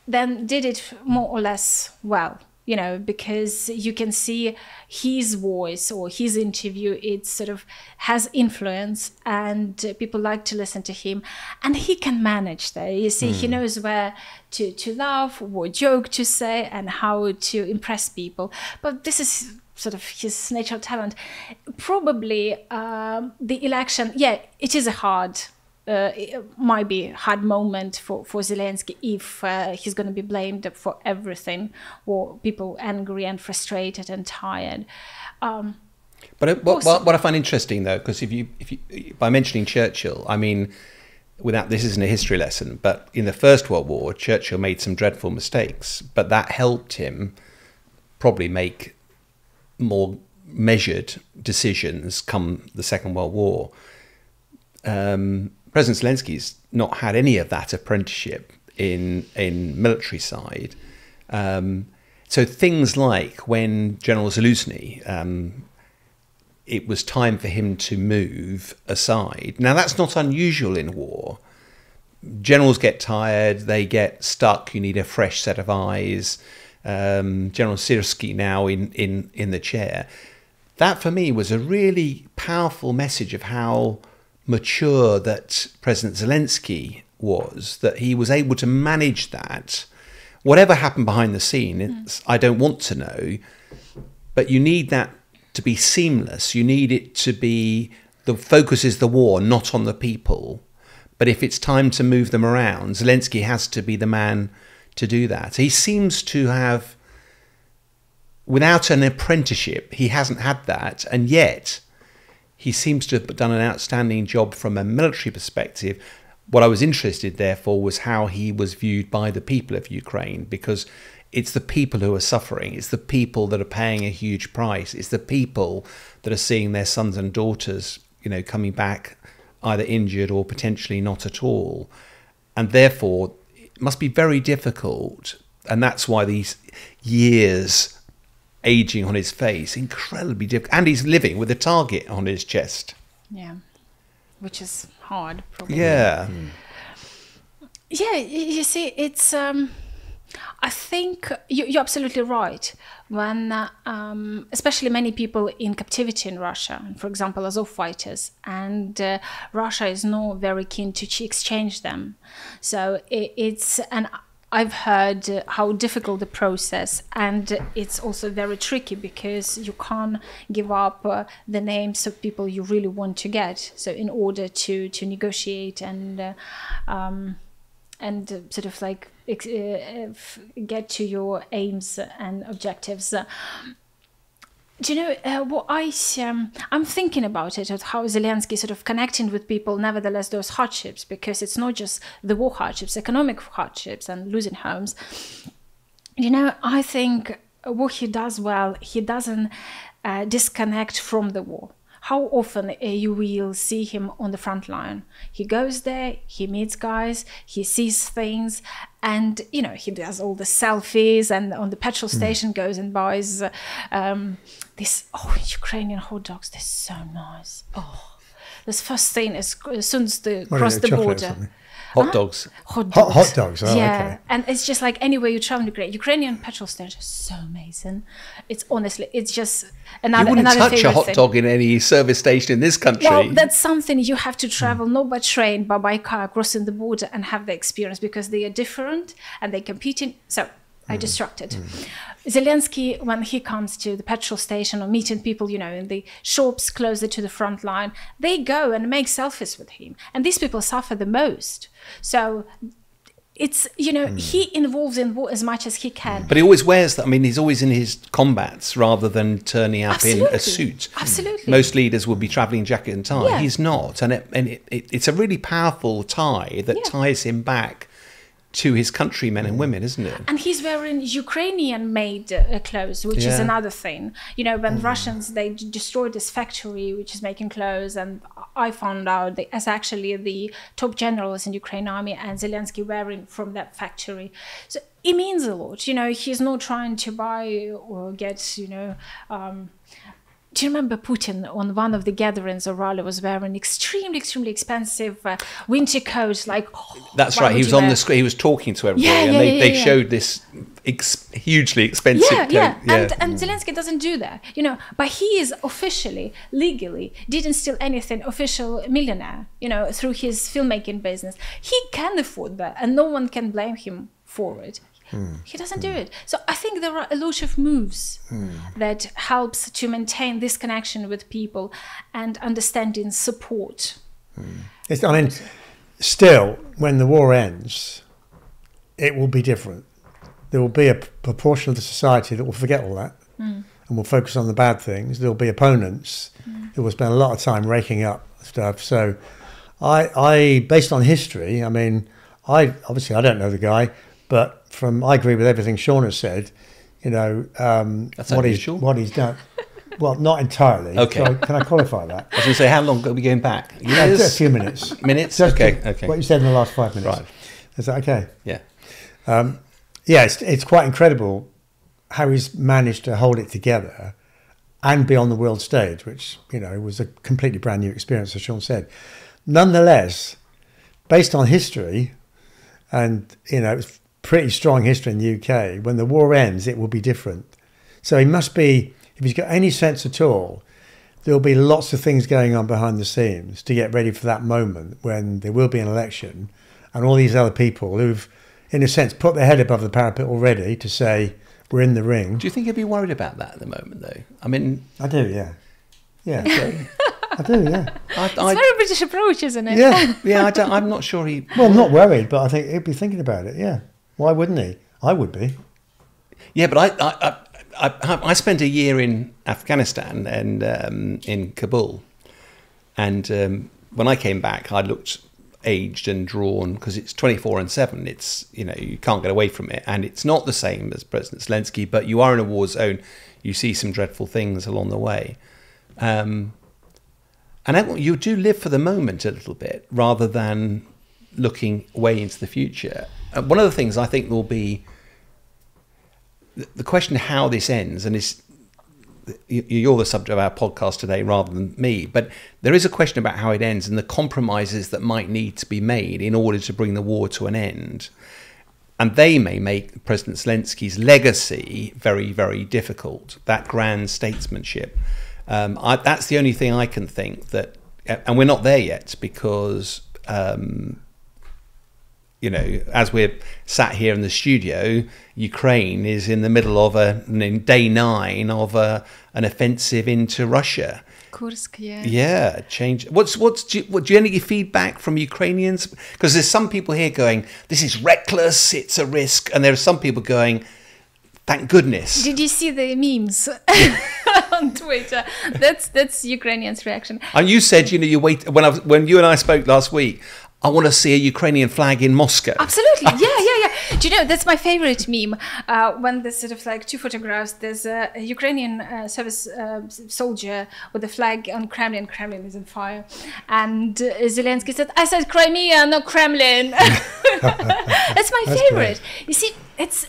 then did it more or less well, you know, because you can see his voice or his interview, it sort of has influence, and people like to listen to him, and he can manage that. You see, he knows where to laugh, what joke to say, and how to impress people. But this is sort of his natural talent. Probably the election, yeah, it is a hard, it might be a hard moment for Zelensky if he's going to be blamed for everything, or people angry and frustrated and tired. But what I find interesting, though, because if you by mentioning Churchill, I mean, without, this isn't a history lesson, but in the First World War, Churchill made some dreadful mistakes, but that helped him probably make more measured decisions come the Second World War. President Zelensky's not had any of that apprenticeship in military side. So things like when General Zaluzny, it was time for him to move aside. Now, that's not unusual in war. Generals get tired, they get stuck, you need a fresh set of eyes. General Syrski now in the chair. That, for me, was a really powerful message of how mature that President Zelensky was, that he was able to manage that. Whatever happened behind the scenes, I don't want to know, but you need that to be seamless. You need it to be, the focus is the war, not on the people. But if it's time to move them around, Zelensky has to be the man to do that. He seems to have, without an apprenticeship, he hasn't had that, and yet he seems to have done an outstanding job from a military perspective. What I was interested, therefore, was how he was viewed by the people of Ukraine, because it's the people who are suffering. It's the people that are paying a huge price. It's the people that are seeing their sons and daughters, coming back either injured or potentially not at all. And therefore, it must be very difficult. And that's why these years aging on his face, incredibly difficult. And he's living with a target on his chest. Yeah, which is hard, probably. Yeah. Yeah, you see, it's... I think you're absolutely right. When, especially many people in captivity in Russia, for example, Azov fighters, and Russia is not very keen to exchange them. So and I've heard how difficult the process, and it's also very tricky because you can't give up the names of people you really want to get. So in order to negotiate and sort of like get to your aims and objectives. Do you know what I'm thinking about it, of how Zelensky sort of connecting with people, nevertheless, those hardships, because it's not just the war hardships, economic hardships and losing homes. I think what he does well, he doesn't disconnect from the war. How often you will see him on the front line? He goes there, he meets guys, he sees things, and he does all the selfies, and on the petrol station goes and buys this Ukrainian hot dogs. They're so nice. Oh, this first thing is as soon as they cross the border. Hot dogs. Hot dogs. Hot dogs. Oh, yeah, okay. And it's just like anywhere you travel in Ukrainian petrol stations are so amazing. It's honestly, it's just another. You wouldn't touch a hot thing. dog in any service station in this country. Well, that's something you have to travel not by train but by car, crossing the border, and have the experience, because they are different and they compete in. So I distracted. Zelensky, when he comes to the petrol station or meeting people, in the shops closer to the front line, they go and make selfies with him. And these people suffer the most. So it's, he involves in war as much as he can. But he always wears that. I mean, he's always in his combats rather than turning up in a suit. Absolutely. Most leaders would be travelling jacket and tie. Yeah. He's not. And it's a really powerful tie that ties him back to his countrymen and women, isn't it? And he's wearing Ukrainian-made clothes, which is another thing. When Russians, they destroyed this factory which is making clothes, and I found out that as actually the top generals in Ukraine army, and Zelensky wearing from that factory. So it means a lot. He's not trying to buy or get, do you remember Putin on one of the gatherings or rally was wearing extremely expensive winter coats? That's right. He was on the screen. He was talking to everybody, and they showed this hugely expensive coat. Yeah. And Zelensky doesn't do that, But he is officially, legally, didn't steal anything. Official millionaire, through his filmmaking business. He can afford that, and no one can blame him for it. He doesn't do it. So I think there are a lot of moves that helps to maintain this connection with people and understanding support. Still, when the war ends, it will be different. There will be a proportion of the society that will forget all that and will focus on the bad things. There will be opponents who will spend a lot of time raking up stuff. So I based on history, I mean, I don't know the guy, but I agree with everything Sean has said. You know, That's what he's done. Well, not entirely. Okay. So can I qualify that? I was going to say, how long are we going back? Yeah, a few minutes. Minutes? Just Okay. what you said in the last 5 minutes. Right. Is that okay? Yeah. Yeah, it's quite incredible how he's managed to hold it together and be on the world stage, which, you know, was a completely brand new experience, as Sean said. Nonetheless, based on history, and, you know, it's pretty strong history in the UK, when the war ends, it will be different. So he must be, if he's got any sense at all, there'll be lots of things going on behind the scenes to get ready for that moment when there will be an election, and all these other people who've, in a sense, put their head above the parapet already to say, we're in the ring. Do you think he'd be worried about that at the moment, though? I mean... I do, yeah. Yeah. I do, yeah. It's a very British approach, isn't it? Yeah. Yeah, I'm not sure he... Well, I'm not worried, but I think he'd be thinking about it, yeah. Why wouldn't he? I would be. Yeah, but I spent a year in Afghanistan and in Kabul. And when I came back, I looked aged and drawn because it's 24/7. It's, you know, you can't get away from it, and it's not the same as President Zelensky, but you are in a war zone. You see some dreadful things along the way, and you do live for the moment a little bit rather than looking way into the future. One of the things I think will be the question how this ends, and you're the subject of our podcast today rather than me, but there is a question about how it ends and the compromises that might need to be made in order to bring the war to an end. And they may make President Zelensky's legacy very, very difficult, that grand statesmanship. That's the only thing I can think that, and we're not there yet because, you know, as we're sat here in the studio, Ukraine is in the middle of day 9 of an offensive into Russia. Kursk, yeah. Yeah, change. Do you get any feedback from Ukrainians? Because there's some people here going, "This is reckless. It's a risk," and there are some people going, "Thank goodness." Did you see the memes on Twitter? That's Ukrainians' reaction. And you said, you know, you wait when you and I spoke last week. I want to see a Ukrainian flag in Moscow. Absolutely, yeah. Do you know, that's my favorite meme. When there's sort of like two photographs, there's a Ukrainian service soldier with a flag on Kremlin. Kremlin is on fire. And Zelensky said, "I said Crimea, not Kremlin." That's my favorite. Great. You see, it's,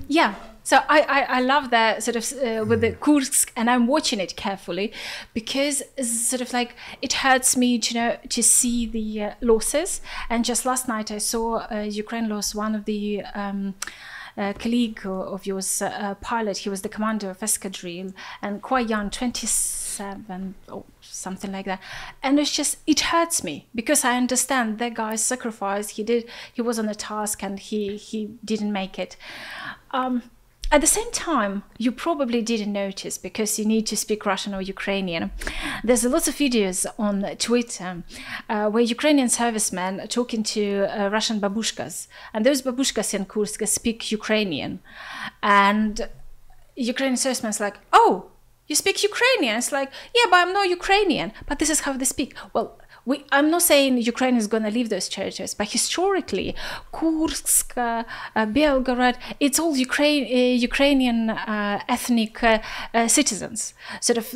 yeah. So I love that sort of with the Kursk, and I'm watching it carefully because it's sort of like it hurts me to see the losses. And just last night I saw Ukraine lost one of the colleague of yours, pilot. He was the commander of escadrille and quite young, 27 or something like that. And it hurts me because I understand that guy's sacrifice. He was on a task and he didn't make it. At the same time, you probably didn't notice because you need to speak Russian or Ukrainian. There's lots of videos on Twitter where Ukrainian servicemen are talking to Russian babushkas. And those babushkas in Kursk speak Ukrainian. And Ukrainian servicemen's like, "Oh, you speak Ukrainian?" It's like, "Yeah, but I'm not Ukrainian." But this is how they speak. Well, I'm not saying Ukraine is going to leave those territories, but historically, Kursk, Belgorod, it's all Ukrainian ethnic citizens. Sort of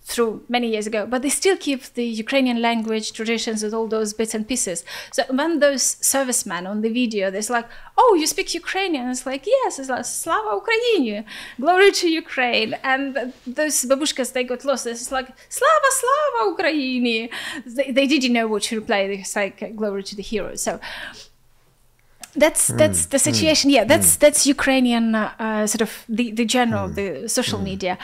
through many years ago, but they still keep the Ukrainian language, traditions, with all those bits and pieces. So when those servicemen on the video, they're like, "Oh, you speak Ukrainian?" It's like, "Yes." It's like, "Slava Ukraini, glory to Ukraine." And those babushkas, they got lost. It's like, "Slava, Slava Ukraini." They didn't know what to reply. It's like, "Glory to the heroes." So that's the situation. Yeah, that's Ukrainian sort of the general, the social media.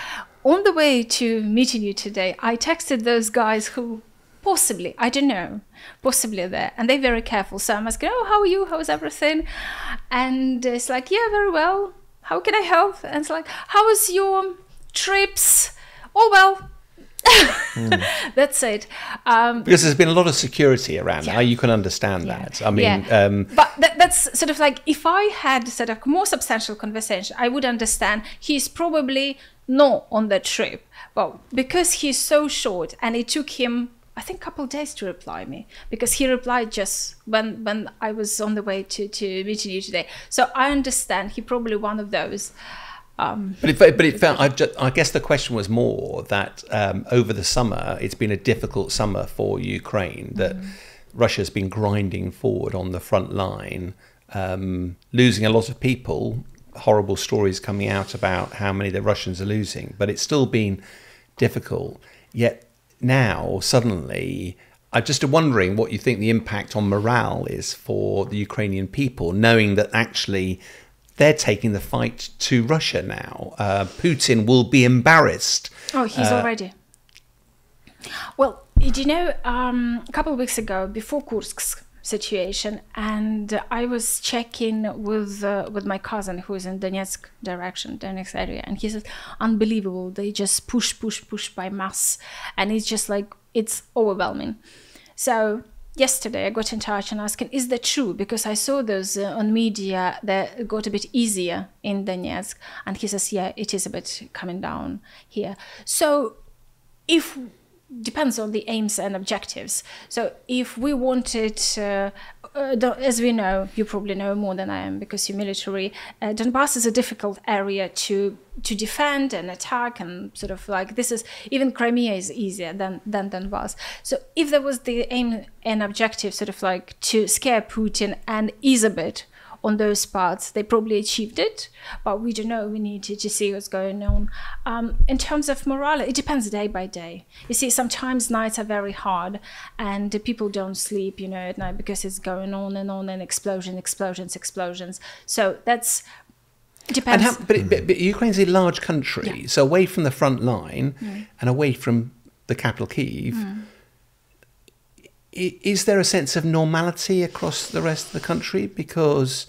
On the way to meeting you today, I texted those guys who possibly, I don't know, possibly there, and they're very careful. So I'm asking, "Oh, how are you? How's everything?" And it's like, "Yeah, very well. How can I help?" And it's like, "How was your trips?" "Oh, well." That's it. Because there's been a lot of security around now. You can understand that. I mean, but that's sort of like, if I had sort of more substantial conversation, I would understand he's probably not on the trip. Well, because he's so short and it took him I think, a couple of days to reply me, because he replied just when I was on the way to meeting you today. So I understand he probably one of those. But it felt. I guess the question was more that over the summer, it's been a difficult summer for Ukraine. That Russia's been grinding forward on the front line, losing a lot of people. Horrible stories coming out about how many the Russians are losing, but it's still been difficult. Yet now, suddenly, I'm just wondering what you think the impact on morale is for the Ukrainian people, knowing that actually they're taking the fight to Russia now. Putin will be embarrassed. Oh, he's already. Well, you know, a couple of weeks ago, before Kursk's situation, and I was checking with my cousin who is in Donetsk area, and he said, unbelievable, they just push by mass, and it's just like, it's overwhelming. So yesterday I got in touch and asking, is that true? Because I saw those on media that got a bit easier in Donetsk, and he says, yeah, it is a bit coming down here. So if depends on the aims and objectives. So if we wanted, as we know, you probably know more than I am because you're military, Donbass is a difficult area to defend and attack, and sort of like this is, even Crimea is easier than Donbass. So if there was the aim and objective sort of like to scare Putin and ease a bit on those parts, they probably achieved it, but we don't know. We need to see what's going on. In terms of morale, it depends day by day. You see, sometimes nights are very hard and people don't sleep, you know, at night because it's going on and explosions. So that's, it depends. But Ukraine's a large country, so away from the front line and away from the capital, Kyiv, is there a sense of normality across the rest of the country? Because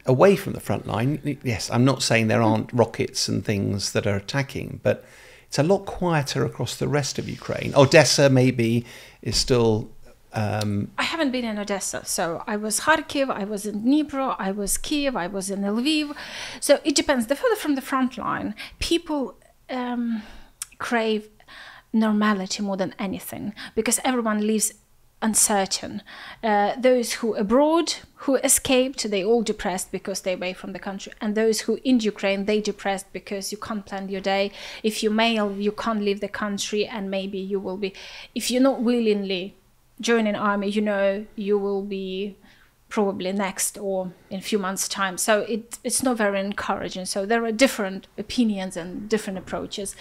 away from the front line, yes, I'm not saying there aren't rockets and things that are attacking, but it's a lot quieter across the rest of Ukraine. Odessa maybe is still... I haven't been in Odessa, so I was Kharkiv, I was in Dnipro, I was Kiev, I was in Lviv. So it depends. The further from the front line, people crave normality more than anything, because everyone lives uncertain. Those who abroad, who escaped, they all depressed because they're away from the country, and those who in Ukraine, they depressed because you can't plan your day. If you're male, you can't leave the country, and maybe you will be, if you're not willingly joining army, you know, you will be probably next or in a few months' time. So it's not very encouraging. So there are different opinions and different approaches.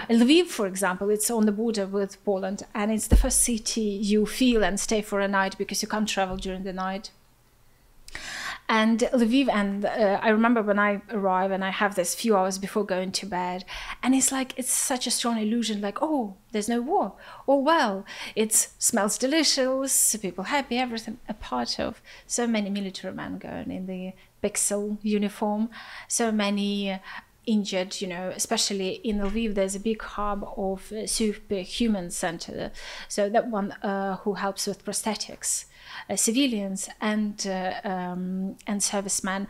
Lviv, for example, it's on the border with Poland, and it's the first city you feel and stay for a night because you can't travel during the night. And Lviv, and I remember when I arrive and I have this few hours before going to bed, and it's like, it's such a strong illusion, like, oh, there's no war. Oh, well, it smells delicious, people happy, everything, a part of so many military men going in the pixel uniform, so many injured, you know, especially in Lviv, there's a big hub of superhuman center. So that one who helps with prosthetics. Civilians and servicemen.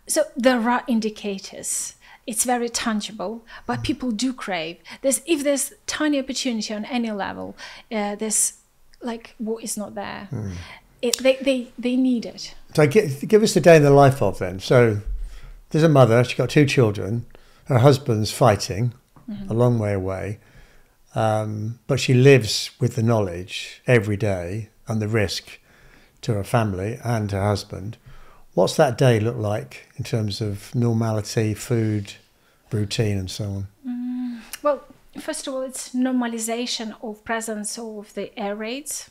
So there are indicators. It's very tangible, but people do crave. If there's tiny opportunity on any level, there's like, war is not there. They need it. So give us the day in the life of then. So there's a mother, she's got 2 children, her husband's fighting a long way away, but she lives with the knowledge every day and the risk to her family and her husband. What's that day look like in terms of normality, food, routine and so on? Well, first of all, it's normalization of presence of the air raids,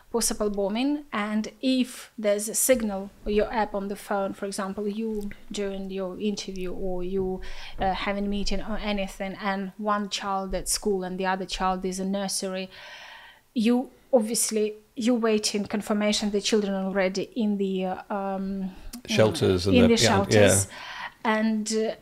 possible bombing, and if there's a signal or your app on the phone, for example, you during your interview or you having a meeting or anything, and one child at school and the other child is in nursery, you obviously you're waiting confirmation the children are already in the shelters and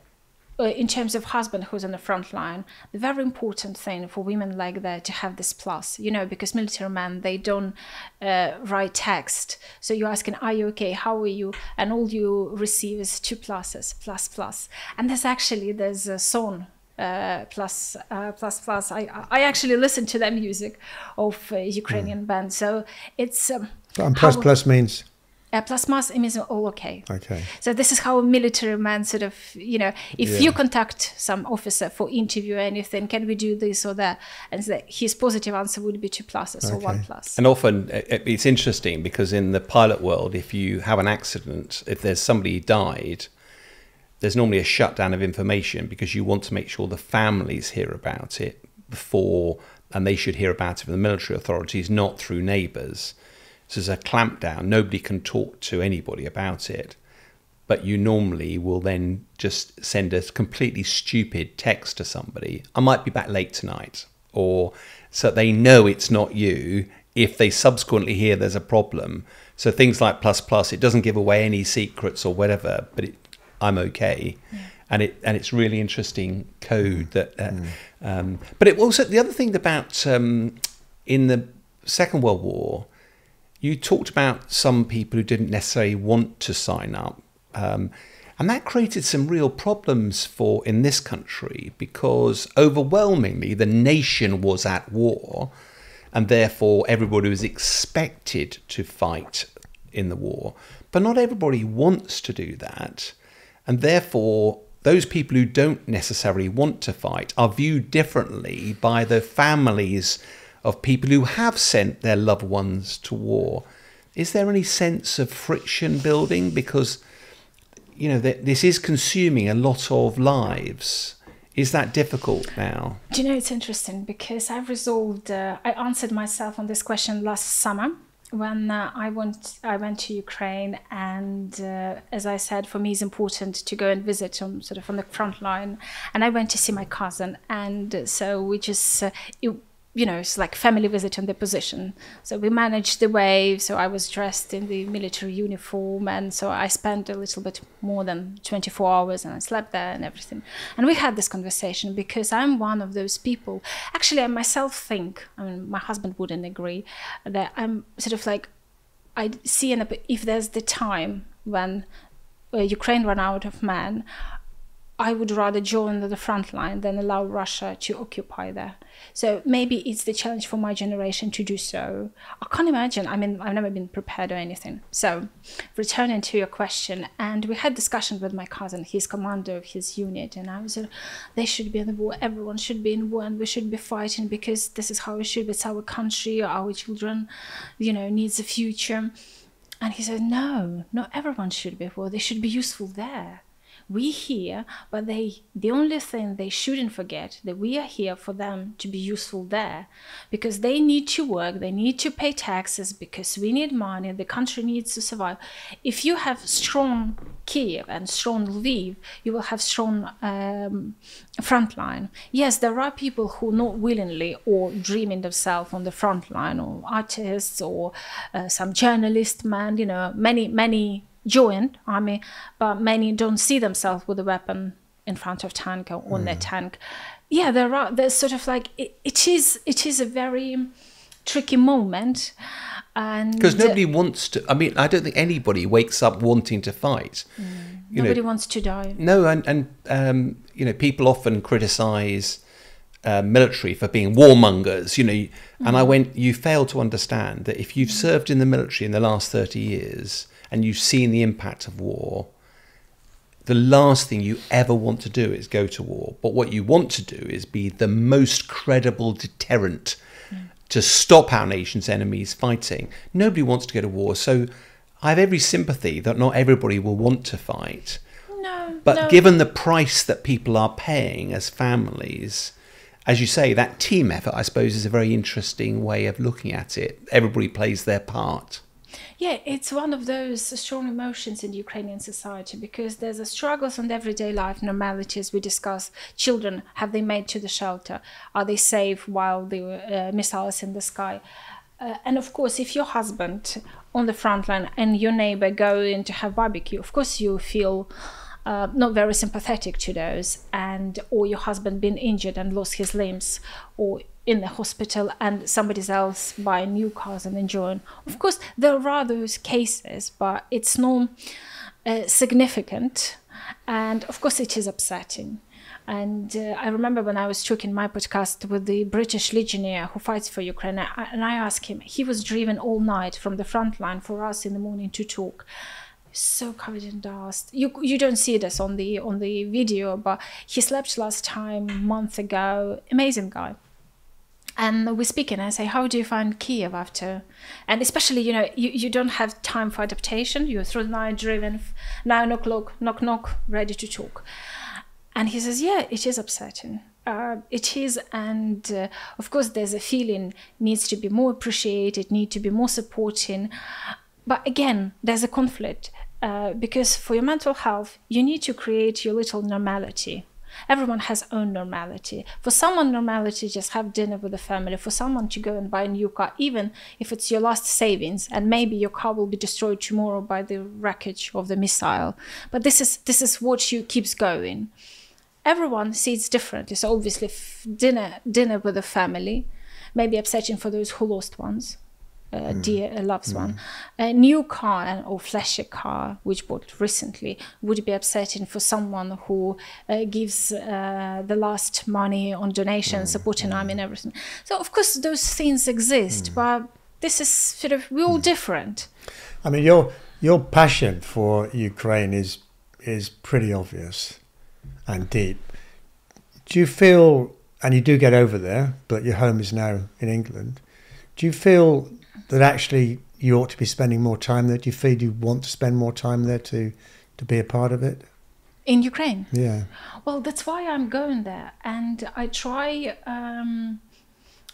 in terms of husband who's on the front line, the very important thing for women like that to have this plus, you know, because military men, they don't write text, so you're asking, are you okay, how are you, and all you receive is 2 pluses, plus, and there's a song I actually listen to the music of Ukrainian band. So it's And plus means? Plus it means all okay. Okay. So this is how a military man sort of, you know, if you contact some officer for interview or anything, can we do this or that? And so his positive answer would be 2 pluses or 1 plus. And often it's interesting because in the pilot world, if you have an accident, if there's somebody died, there's normally a shutdown of information because you want to make sure the families hear about it before, and they should hear about it from the military authorities, not through neighbours. So there's a clampdown. Nobody can talk to anybody about it. But you normally will then just send a completely stupid text to somebody. I might be back late tonight. Or so they know it's not you if they subsequently hear there's a problem. So things like plus, it doesn't give away any secrets or whatever, but I'm okay. And it's really interesting code that. But it also, the other thing about in the Second World War, you talked about some people who didn't necessarily want to sign up. And that created some real problems in this country because overwhelmingly the nation was at war and therefore everybody was expected to fight in the war. But not everybody wants to do that. And therefore those people who don't necessarily want to fight are viewed differently by the families of people who have sent their loved ones to war. Is there any sense of friction building? Because, you know, this is consuming a lot of lives. Is that difficult now? Do you know, it's interesting because I've resolved, I answered myself on this question last summer when I went to Ukraine, and as I said, for me it's important to go and visit sort of on the front line, and I went to see my cousin, and so we just you know, it's like family visit on the position. So we managed the way. So I was dressed in the military uniform. And so I spent a little bit more than 24 hours and I slept there and everything. And we had this conversation because I'm one of those people. Actually, I myself think, I mean, my husband wouldn't agree, that I'm sort of like, I see if there's the time when Ukraine ran out of men, I would rather join the front line than allow Russia to occupy there. So maybe it's the challenge for my generation to do so. I can't imagine. I mean, I've never been prepared or anything. So returning to your question, and we had discussion with my cousin, he's commander of his unit, and I was like, they should be in the war, everyone should be in war, and we should be fighting because this is how it should be. It's our country, our children, you know, needs a future. And he said, no, not everyone should be at war. They should be useful there. We here, but the only thing they shouldn't forget that we are here for them to be useful there, because they need to work, they need to pay taxes, because we need money, the country needs to survive. If you have strong Kiev and strong Lviv, you will have strong front line. Yes, there are people who not willingly or dreaming themselves on the front line, or artists, or some journalist man, you know, many joined army, but many don't see themselves with a weapon in front of tank or on their tank. Yeah, there's sort of like it is a very tricky moment, and because nobody wants to. I mean, I don't think anybody wakes up wanting to fight. Nobody wants to die. No, and you know, people often criticise military for being warmongers. You know, and you fail to understand that if you've served in the military in the last 30 years. And you've seen the impact of war, the last thing you ever want to do is go to war. But what you want to do is be the most credible deterrent to stop our nation's enemies fighting. Nobody wants to go to war. So I have every sympathy that not everybody will want to fight. But given the price that people are paying as families, as you say, that team effort, I suppose, is a very interesting way of looking at it. Everybody plays their part. Yeah, it's one of those strong emotions in Ukrainian society, because there's a struggles on everyday life, normalities. We discuss children, have they made to the shelter? Are they safe while the missiles in the sky? And of course, if your husband on the front line and your neighbor go in to have barbecue, of course you feel not very sympathetic to those, or your husband been injured and lost his limbs, or in the hospital and somebody else buy new cars and enjoying. Of course, there are those cases, but it's not significant. And of course, it is upsetting. And I remember when I was talking my podcast with the British legionnaire who fights for Ukraine, and I asked him, he was driven all night from the front line for us in the morning to talk. So covered in dust. You don't see this on the video, but he slept last time a month ago. Amazing guy. And we speak and I say, how do you find Kiev after? And especially, you know, you don't have time for adaptation. You're through the night driven, 9 o'clock, knock, knock, ready to talk. And he says, yeah, it is upsetting. It is. And of course, there's a feeling needs to be more appreciated, need to be more supporting. But again, there's a conflict because for your mental health, you need to create your little normality. Everyone has own normality. For someone, normality just have dinner with the family. For someone to go and buy a new car, even if it's your last savings, and maybe your car will be destroyed tomorrow by the wreckage of the missile. But this is what you keeps going. Everyone sees differently. So obviously, dinner with the family may be upsetting for those who lost ones. Dear loves one. A new car or flashy car which bought recently would be upsetting for someone who gives the last money on donations, supporting army and everything. So of course those things exist, but this is sort of, we're all different. I mean, your passion for Ukraine is pretty obvious and deep. Do you feel, and you do get over there, but your home is now in England, do you feel that actually you ought to be spending more time there? Do you feel you want to spend more time there to be a part of it? In Ukraine? Yeah. Well, that's why I'm going there. And I try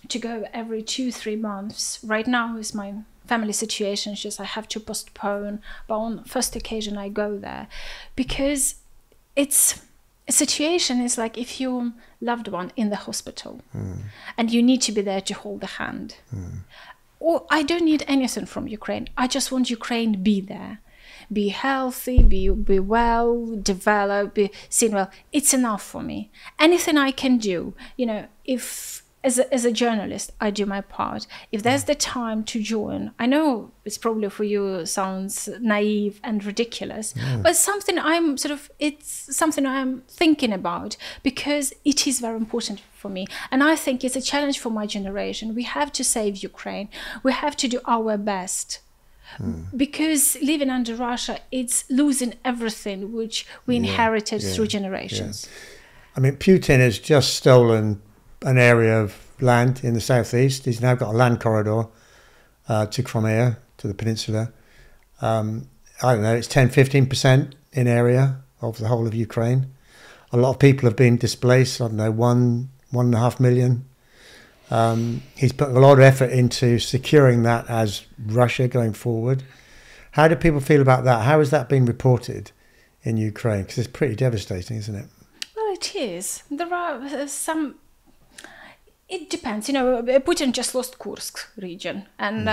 to go every 2-3 months. Right now is my family situation, it's just I have to postpone. But on first occasion I go there. Because it's a situation is like if your loved one in the hospital and you need to be there to hold the hand. Or I don't need anything from Ukraine. I just want Ukraine to be there. Be healthy, be well, develop, be seen well. It's enough for me. Anything I can do, you know, if as a journalist, I do my part. If there's the time to join, I know it's probably for you sounds naive and ridiculous, but it's something I'm thinking about because it is very important for me. And I think it's a challenge for my generation. We have to save Ukraine. We have to do our best. Because living under Russia, it's losing everything which we inherited through generations. Yeah. I mean, Putin has just stolen an area of land in the southeast. He's now got a land corridor to Crimea, to the peninsula. I don't know, it's 10-15% in area of the whole of Ukraine. A lot of people have been displaced, I don't know, 1.5 million. He's put a lot of effort into securing that as Russia going forward. How do people feel about that? How has that been reported in Ukraine? Because it's pretty devastating, isn't it? Well, it is. There are some... It depends. You know, Putin just lost Kursk region. And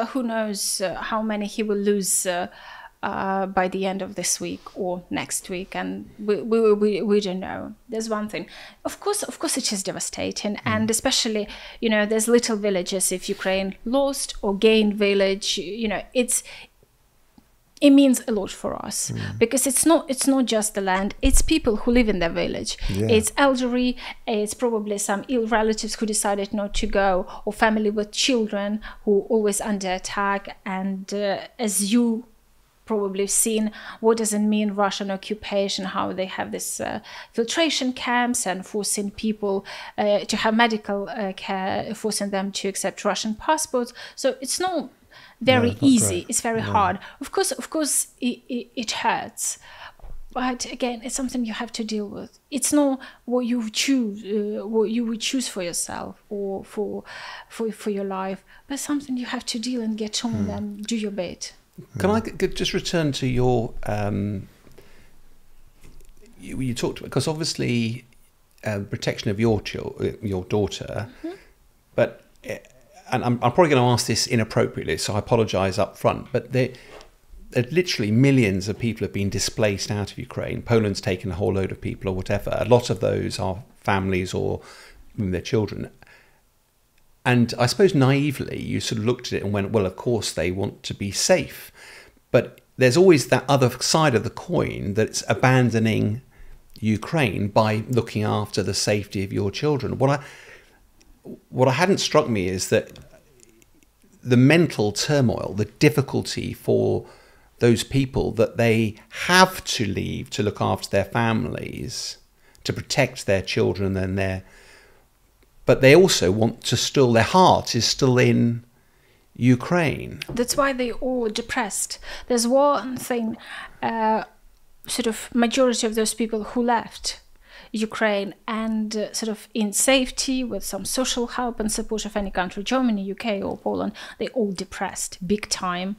who knows how many he will lose by the end of this week or next week, and we don't know. There's one thing. Of course, it is devastating, and especially, you know, there's little villages. If Ukraine lost or gained village, you know, it means a lot for us because it's not just the land, it's people who live in their village. It's elderly, it's probably some ill relatives who decided not to go, or family with children who are always under attack. And as you probably seen, what does it mean Russian occupation, how they have this filtration camps and forcing people to have medical care, forcing them to accept Russian passports. So it's not very easy. It's very hard. Of course, it hurts, but again, it's something you have to deal with. It's not what you choose, what you would choose for yourself or for your life, but something you have to deal and get on and do your bit. Can I just return to your you talked about, because obviously protection of your daughter, but. And I'm probably going to ask this inappropriately, so I apologise up front, but literally millions of people have been displaced out of Ukraine. Poland's taken a whole load of people or whatever. A lot of those are families or their children. And I suppose naively, you sort of looked at it and went, well, of course they want to be safe. But there's always that other side of the coin that's abandoning Ukraine by looking after the safety of your children. What I hadn't struck me is that the mental turmoil, the difficulty for those people, that they have to leave to look after their families, to protect their children and but they also want to still, their heart is still in Ukraine. That's why they're all depressed. There's one thing, sort of majority of those people who left Ukraine and sort of in safety with some social help and support of any country, Germany, UK or Poland, they're all depressed big time.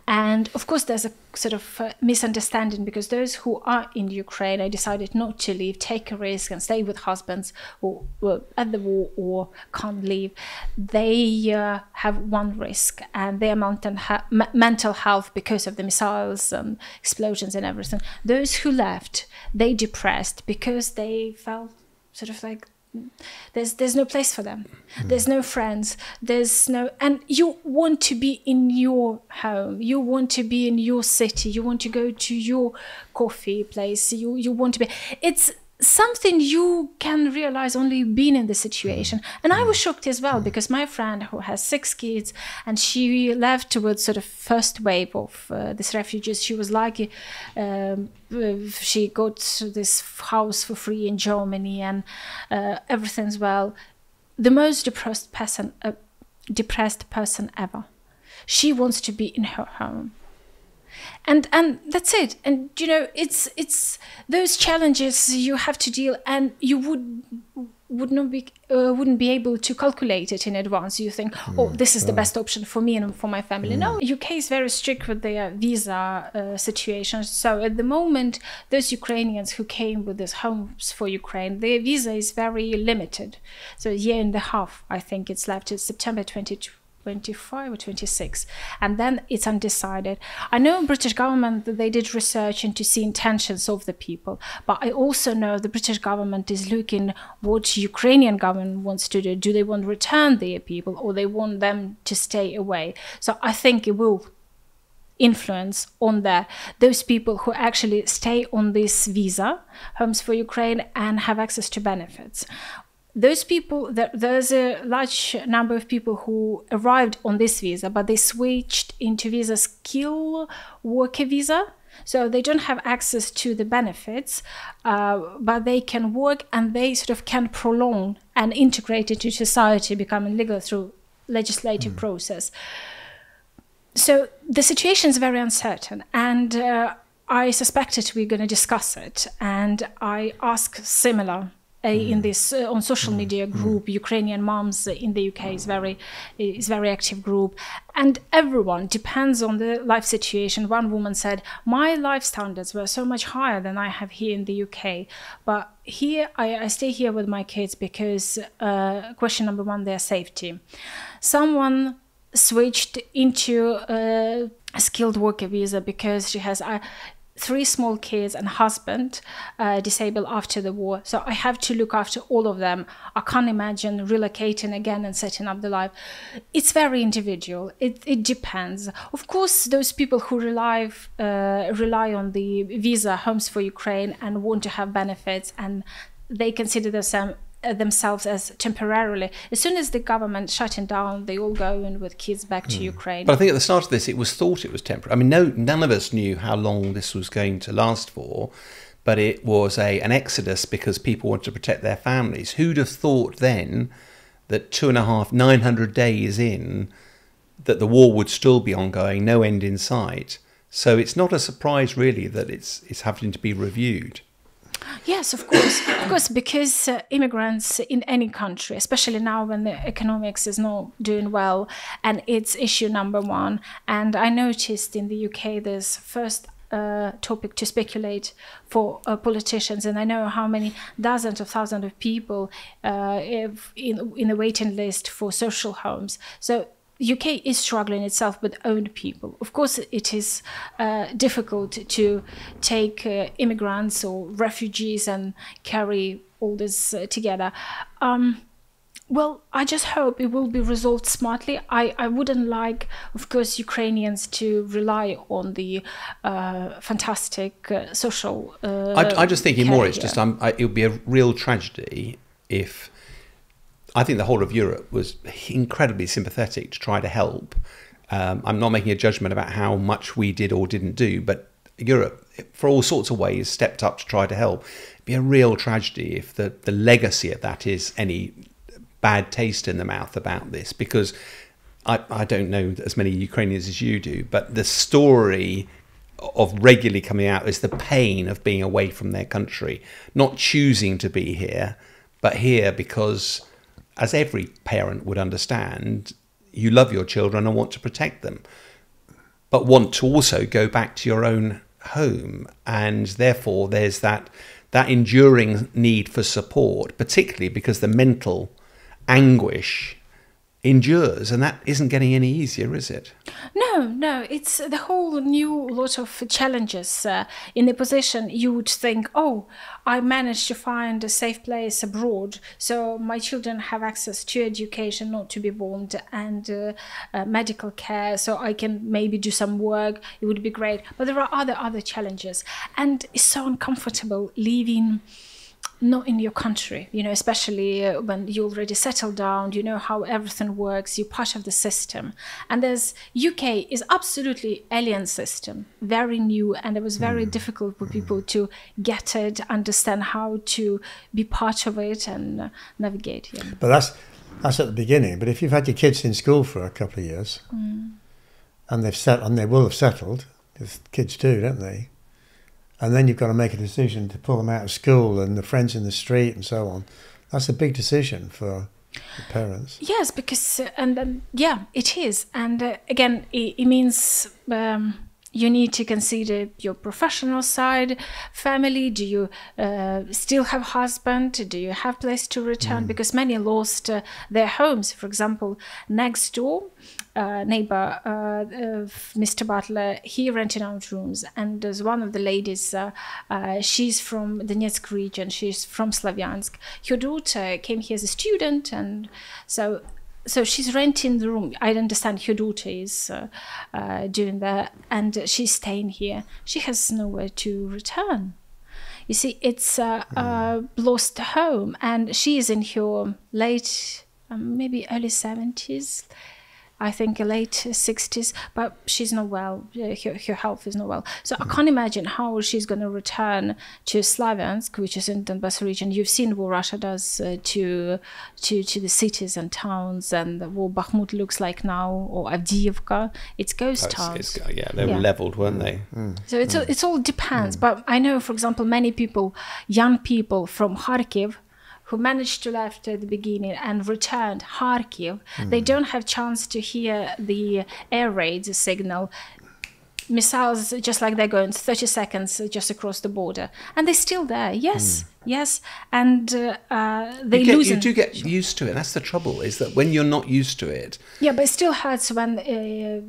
And of course there's a sort of misunderstanding, because those who are in Ukraine, they decided not to leave, take a risk and stay with husbands who were at the war or can't leave. They have one risk, and their mental health, because of the missiles and explosions and everything. Those who left, they depressed because they felt sort of like there's no place for them. There's no friends. There's no, and you want to be in your home. You want to be in your city. You want to go to your coffee place. You want to be. It's something you can realize only being in the situation. And I was shocked as well, because my friend who has 6 kids, and she left towards sort of first wave of these refugees, she was lucky. She got this house for free in Germany, and everything's well. The most depressed person ever. She wants to be in her home. And that's it. And you know, it's those challenges you have to deal, and you wouldn't be able to calculate it in advance. You think, oh, this is the best option for me and for my family. No, UK is very strict with their visa situation. So at the moment, those Ukrainians who came with these homes for Ukraine, their visa is very limited. So a year and a half, I think it's left. It's September 2025 or 26, and then it's undecided. I know British government, they did research into see intentions of the people, but I also know the British government is looking what Ukrainian government wants to do. Do they want to return their people, or they want them to stay away? So I think it will influence on those people who actually stay on this visa, Homes for Ukraine, and have access to benefits. Those people, there's a large number of people who arrived on this visa, but they switched into visa skill worker visa. So they don't have access to the benefits, but they can work, and they sort of can prolong and integrate into society, becoming legal through legislative process. So the situation is very uncertain, and I suspected we're going to discuss it, and I asked similar in this on social media group. Ukrainian moms in the UK is very active group, and everyone depends on the life situation. One woman said, my life standards were so much higher than I have here in the UK, but here I stay here with my kids because question number one, their safety. Someone switched into a skilled worker visa because she has 3 small kids and husband disabled after the war. So I have to look after all of them. I can't imagine relocating again and setting up the life. It's very individual. It depends. Of course, those people who rely on the visa Homes for Ukraine and want to have benefits, and they consider themselves as temporarily. As soon as the government shutting down, they all go in with kids back to Ukraine. But I think at the start of this, it was thought it was temporary. I mean, none of us knew how long this was going to last for, but it was an exodus because people wanted to protect their families. Who'd have thought then that 900 days in, that the war would still be ongoing, no end in sight? So it's not a surprise really that it's having to be reviewed. Yes, of course, because immigrants in any country, especially now when the economics is not doing well, and it's issue number one. And I noticed in the UK there's first topic to speculate for politicians, and I know how many dozens of thousands of people in a waiting list for social homes. So UK is struggling itself with own people. Of course, it is difficult to take immigrants or refugees and carry all this together. Well, I just hope it will be resolved smartly. I wouldn't like, of course, Ukrainians to rely on the fantastic social. I'm just thinking more. It's care just here. it would be a real tragedy if I think the whole of Europe was incredibly sympathetic to try to help. I'm not making a judgment about how much we did or didn't do, but Europe, for all sorts of ways, stepped up to try to help. It'd be a real tragedy if the legacy of that is any bad taste in the mouth about this, because I don't know as many Ukrainians as you do, but the story of regularly coming out is the pain of being away from their country, not choosing to be here, but here because, as every parent would understand, you love your children and want to protect them, but want to also go back to your own home. And therefore there's that enduring need for support, particularly because the mental anguish endures, and that isn't getting any easier, is it? No, it's the whole new lot of challenges. In the position, you would think, oh, I managed to find a safe place abroad, so my children have access to education, not to be bombed, and medical care, so I can maybe do some work. It would be great. But there are other challenges, and it's so uncomfortable living not in your country, especially when you already settled down, you know how everything works, you're part of the system. And there's UK is absolutely alien system, very new, and it was very difficult for people to get it, understand how to be part of it and navigate. Yeah. But that's at the beginning. But if you've had your kids in school for a couple of years, and they will have settled, because kids do, don't they? And then you've got to make a decision to pull them out of school and the friends in the street and so on. That's a big decision for the parents. Yes, because, it is. And again, it means you need to consider your professional side, family. Do you still have husband? Do you have place to return? Because many lost their homes. For example, next door, neighbor of Mr. Butler, he rented out rooms, and there's one of the ladies, she's from Donetsk region, she's from Slavyansk. Her daughter came here as a student, and so she's renting the room. I understand her daughter is doing that, and she's staying here. She has nowhere to return. You see, it's lost home, and she is in her late, maybe early 70s. I think late 60s, but she's not well. Her health is not well. So I can't imagine how she's going to return to Slavyansk, which is in Donbas region. You've seen what Russia does to the cities and towns, and what Bakhmut looks like now, or Avdiivka. It's ghost towns. They were leveled, weren't they? So it all depends. But I know, for example, many people, young people from Kharkiv, who managed to left at the beginning and returned Kharkiv, they don't have chance to hear the air raid signal. Missiles, just like they're going 30 seconds just across the border. And they're still there, yes. And you do get used to it. That's the trouble, is that when you're not used to it... Yeah, but it still hurts when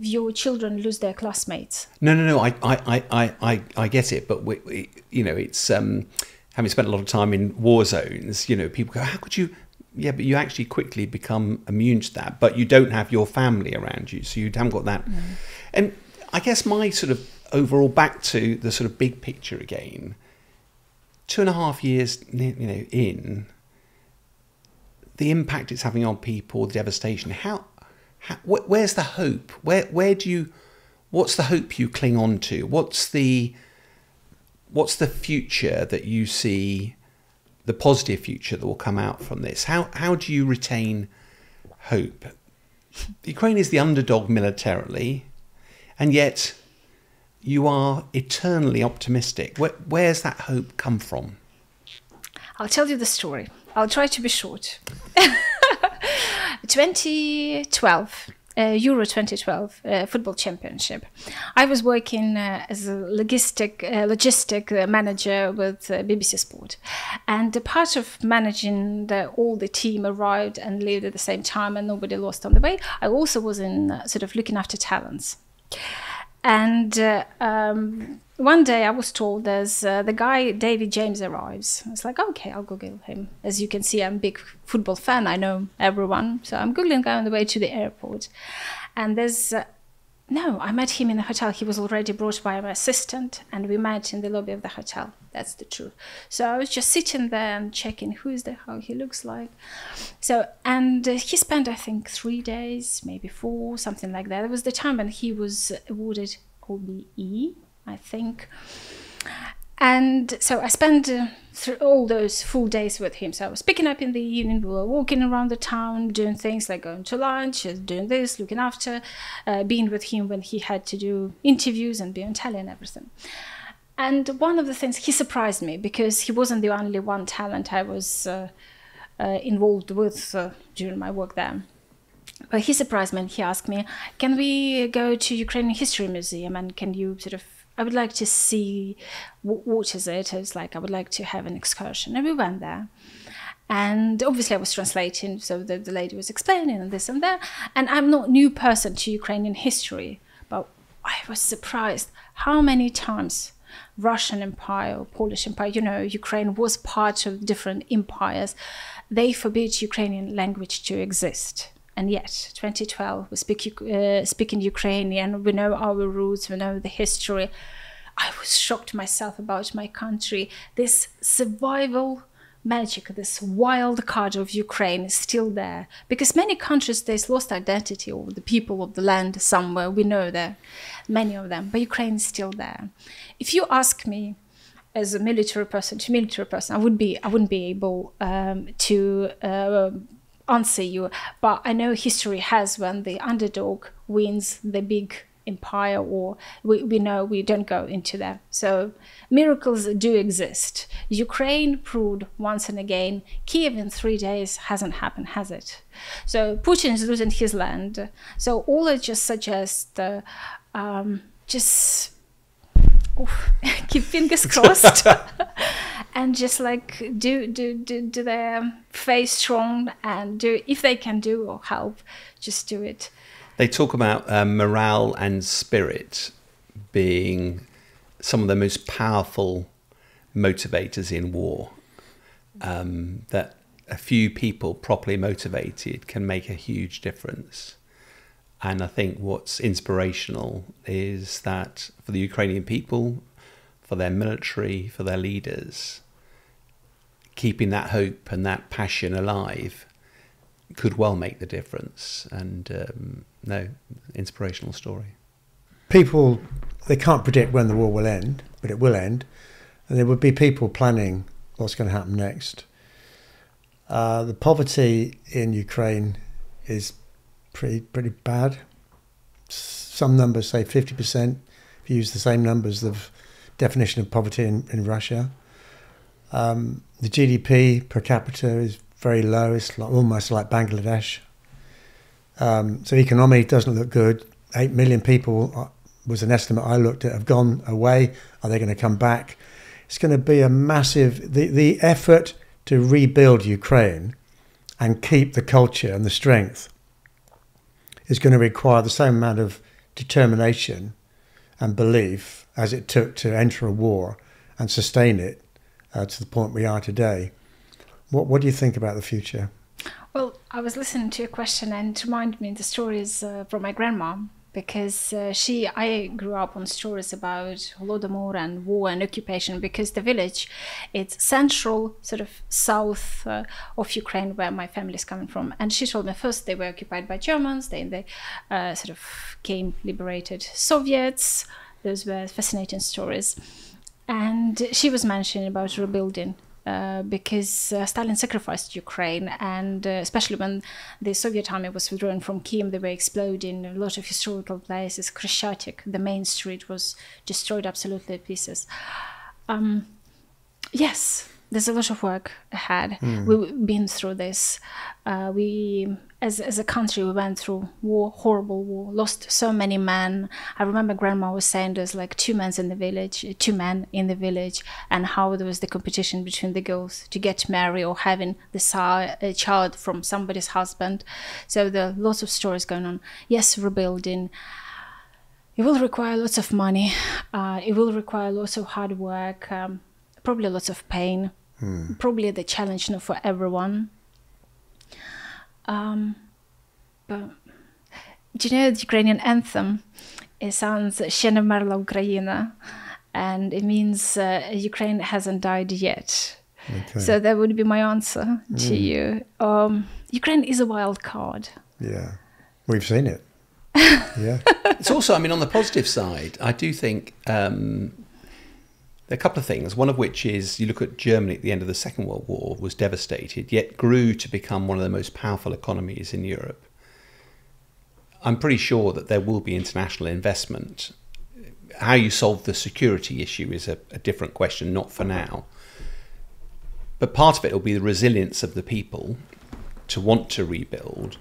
your children lose their classmates. No, I get it, but it's... having spent a lot of time in war zones, people go, how could you? Yeah, but you actually quickly become immune to that, but you don't have your family around you, so you haven't got that. And I guess my sort of overall, back to the sort of big picture again, 2.5 years, in, the impact it's having on people, the devastation, where's the hope? What's the hope you cling on to? What's the future that you see, the positive future that will come out from this? How do you retain hope? Ukraine is the underdog militarily, and yet you are eternally optimistic. Where's that hope come from? I'll tell you the story. I'll try to be short. 2012. Euro 2012 football championship. I was working as a logistic manager with BBC Sport, and the part of managing all the team arrived and lived at the same time, and nobody lost on the way. I also was in sort of looking after talents. And one day I was told there's the guy David James arrives. I was like, okay, I'll Google him. As you can see, I'm a big football fan. I know everyone. So I'm Googling guy on the way to the airport. And there's... no, I met him in the hotel. He was already brought by my assistant, and we met in the lobby of the hotel. That's the truth. So I was just sitting there and checking who is there, how he looks like. So, and he spent, I think, 3 days, maybe 4, something like that. It was the time when he was awarded OBE, I think. And so I spent through all those full days with him. So I was picking up in the evening, we were walking around the town, doing things like going to lunch, doing this, looking after, being with him when he had to do interviews and be on telly and everything. And one of the things, he surprised me because he wasn't the only one talent I was involved with during my work there. But he surprised me and he asked me, can we go to Ukrainian History Museum and can you sort of, I would like to see what is it. I was like, I would like to have an excursion. And we went there. And obviously I was translating, so the lady was explaining and this and that. And I'm not a new person to Ukrainian history, but I was surprised how many times Russian Empire, Polish Empire, you know, Ukraine was part of different empires. They forbid Ukrainian language to exist. And yet, 2012, we speaking Ukrainian, we know our roots, we know the history. I was shocked myself about my country. This survival magic, this wild card of Ukraine is still there. Because many countries, there's lost identity, or the people of the land somewhere, we know that, many of them, but Ukraine is still there. If you ask me, as a military person to military person, I wouldn't be able to answer you, but I know history has when the underdog wins the big empire, or we know we don't go into that. So miracles do exist. Ukraine proved once and again. Kiev in 3 days hasn't happened, has it? So Putin is losing his land. So all I just suggest, just keep fingers crossed. And just like do their faith strong, and do, if they can do or help, just do it. They talk about morale and spirit being some of the most powerful motivators in war. That a few people properly motivated can make a huge difference. And I think what's inspirational is that for the Ukrainian people, for their military, for their leaders, keeping that hope and that passion alive could well make the difference. And no, inspirational story. People, they can't predict when the war will end, but it will end. And there would be people planning what's going to happen next. The poverty in Ukraine is pretty bad. Some numbers say 50%. If you use the same numbers, the definition of poverty in Russia. The GDP per capita is very low. It's almost like Bangladesh. So economy doesn't look good. 8 million people was an estimate I looked at, have gone away. Are they going to come back? It's going to be a massive... The effort to rebuild Ukraine and keep the culture and the strength is going to require the same amount of determination and belief as it took to enter a war and sustain it to the point we are today. What do you think about the future? Well, I was listening to your question and it reminded me of the stories from my grandma, because I grew up on stories about Holodomor and war and occupation, because the village, it's central, sort of south of Ukraine, where my family is coming from. And she told me first they were occupied by Germans, then they sort of came liberated Soviets. Those were fascinating stories. And she was mentioning about rebuilding, because Stalin sacrificed Ukraine, and especially when the Soviet army was withdrawn from Kiev, they were exploding a lot of historical places. Khrushchev, the main street, was destroyed absolutely to pieces. Yes, there's a lot of work ahead. We've been through this. As a country, we went through war, horrible war, lost so many men. I remember Grandma was saying there's like two men in the village, and how there was the competition between the girls to get married or having a child from somebody's husband. So there are lots of stories going on. Yes, rebuilding. It will require lots of money. It will require lots of hard work, probably lots of pain, probably the challenge for everyone. But do you know the Ukrainian anthem? It sounds "Ще не вмерла Україна," and it means Ukraine hasn't died yet. Okay. So that would be my answer to you. Ukraine is a wild card. Yeah, we've seen it. Yeah. It's also, I mean, on the positive side, I do think there are a couple of things. One of which is you look at Germany at the end of the Second World War, was devastated, yet grew to become one of the most powerful economies in Europe. I'm pretty sure that there will be international investment. How you solve the security issue is a different question, not for now. But part of it will be the resilience of the people to want to rebuild.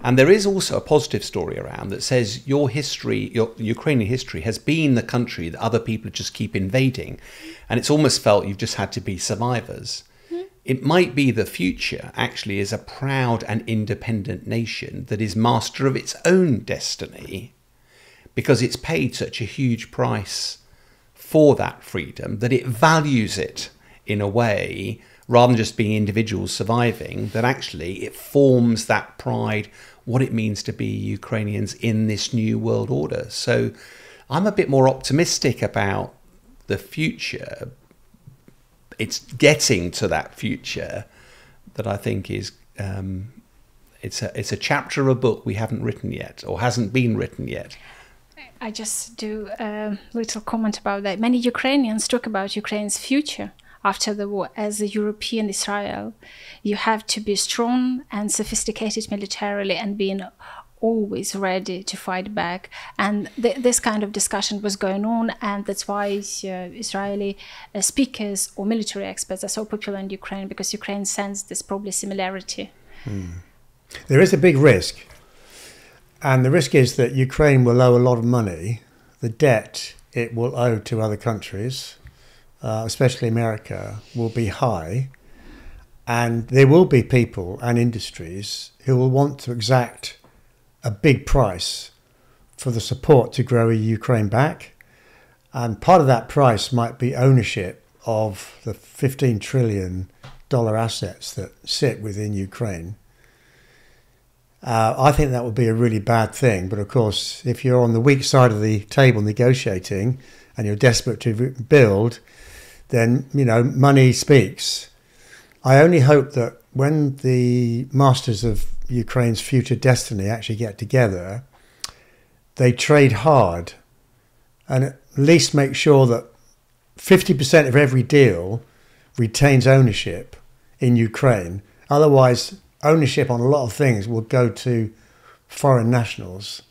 And there is also a positive story around that says your history, your Ukrainian history, has been the country that other people just keep invading. And it's almost felt you've just had to be survivors. It might be the future actually is a proud and independent nation that is master of its own destiny because it's paid such a huge price for that freedom that it values it in a way, rather than just being individuals surviving, that actually it forms that pride, what it means to be Ukrainians in this new world order. So I'm a bit more optimistic about the future. It's getting to that future that I think is, it's a chapter of a book we haven't written yet, or hasn't been written yet. I just do a little comment about that. Many Ukrainians talk about Ukraine's future after the war as a European Israel. You have to be strong and sophisticated militarily and being always ready to fight back. And this kind of discussion was going on, and that's why Israeli speakers or military experts are so popular in Ukraine, because Ukraine sensed this probably similarity. There is a big risk, and the risk is that Ukraine will owe a lot of money. The debt it will owe to other countries, especially America, will be high, and there will be people and industries who will want to exact a big price for the support to grow Ukraine back. And part of that price might be ownership of the $15 trillion assets that sit within Ukraine. I think that would be a really bad thing. But of course, if you're on the weak side of the table negotiating and you're desperate to build, then, you know, money speaks. I only hope that when the masters of Ukraine's future destiny actually get together, they trade hard and at least make sure that 50% of every deal retains ownership in Ukraine. Otherwise, ownership on a lot of things will go to foreign nationals.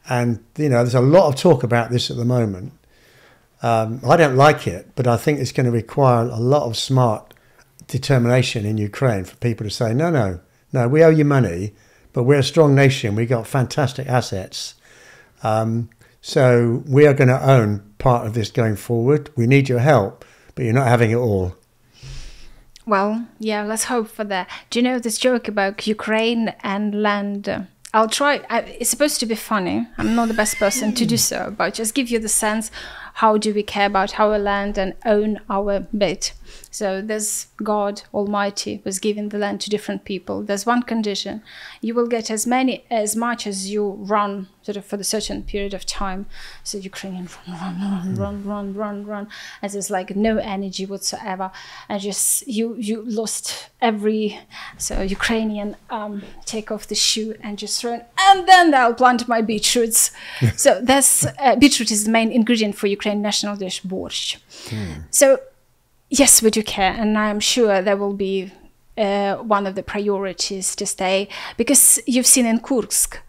And, you know, there's a lot of talk about this at the moment. I don't like it, but I think it's going to require a lot of smart determination in Ukraine for people to say, no, we owe you money, but we're a strong nation. We've got fantastic assets. So we are going to own part of this going forward. We need your help, but you're not having it all. Well, yeah, let's hope for that. Do you know this joke about Ukraine and land? I'll try. It's supposed to be funny. I'm not the best person to do so, but just give you the sense, how do we care about our land and own our bit? So there's God Almighty was giving the land to different people. There's one condition: you will get as much as you run, sort of for the certain period of time. So Ukrainian run, and there's like no energy whatsoever, and just you lost every. So Ukrainian take off the shoe and just throw it, and then I'll plant my beetroots. So that's beetroot is the main ingredient for Ukrainian national dish, borscht. So yes, we do care, and I'm sure there will be one of the priorities to stay, because you've seen in Kursk,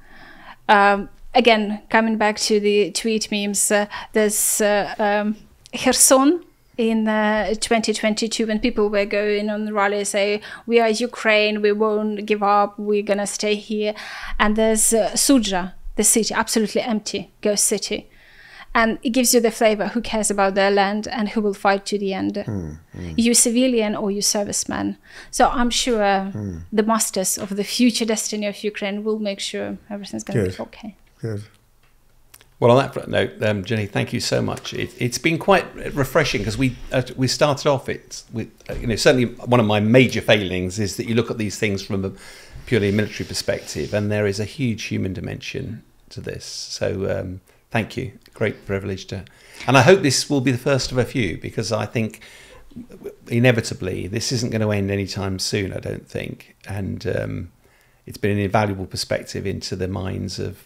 again, coming back to the tweet memes, there's Kherson in 2022, when people were going on the rally, say, we are Ukraine, we won't give up, we're gonna stay here. And there's Sudzha, the city, absolutely empty, ghost city. And it gives you the flavor, who cares about their land and who will fight to the end. You civilian or you serviceman. So I'm sure the masters of the future destiny of Ukraine will make sure everything's going to be okay. Good. Well, on that note, Jenny, thank you so much. It's been quite refreshing because we started off with certainly one of my major failings is that you look at these things from a purely military perspective, and there is a huge human dimension to this. So thank you, great privilege to, and I hope this will be the first of a few, because I think inevitably this isn't going to end anytime soon. I don't think, and it's been an invaluable perspective into the minds of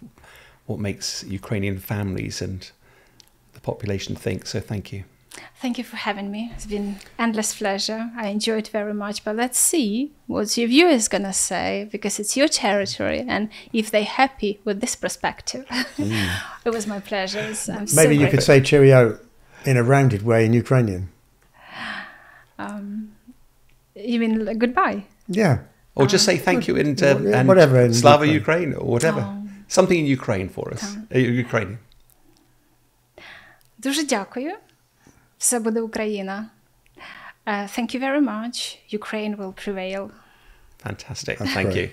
what makes Ukrainian families and the population think. So thank you. Thank you for having me. It's been endless pleasure. I enjoyed very much. But let's see what your viewers going to say, because it's your territory, and if they're happy with this perspective. It was my pleasure. Maybe you could say cheerio in a rounded way in Ukrainian. You mean goodbye? Yeah. Or just say thank you and whatever, Slava Ukraine or whatever. Something in Ukraine for us. Ukrainian. Дуже дякую. Все буде Україна. Thank you very much. Ukraine will prevail. Fantastic. Thank you.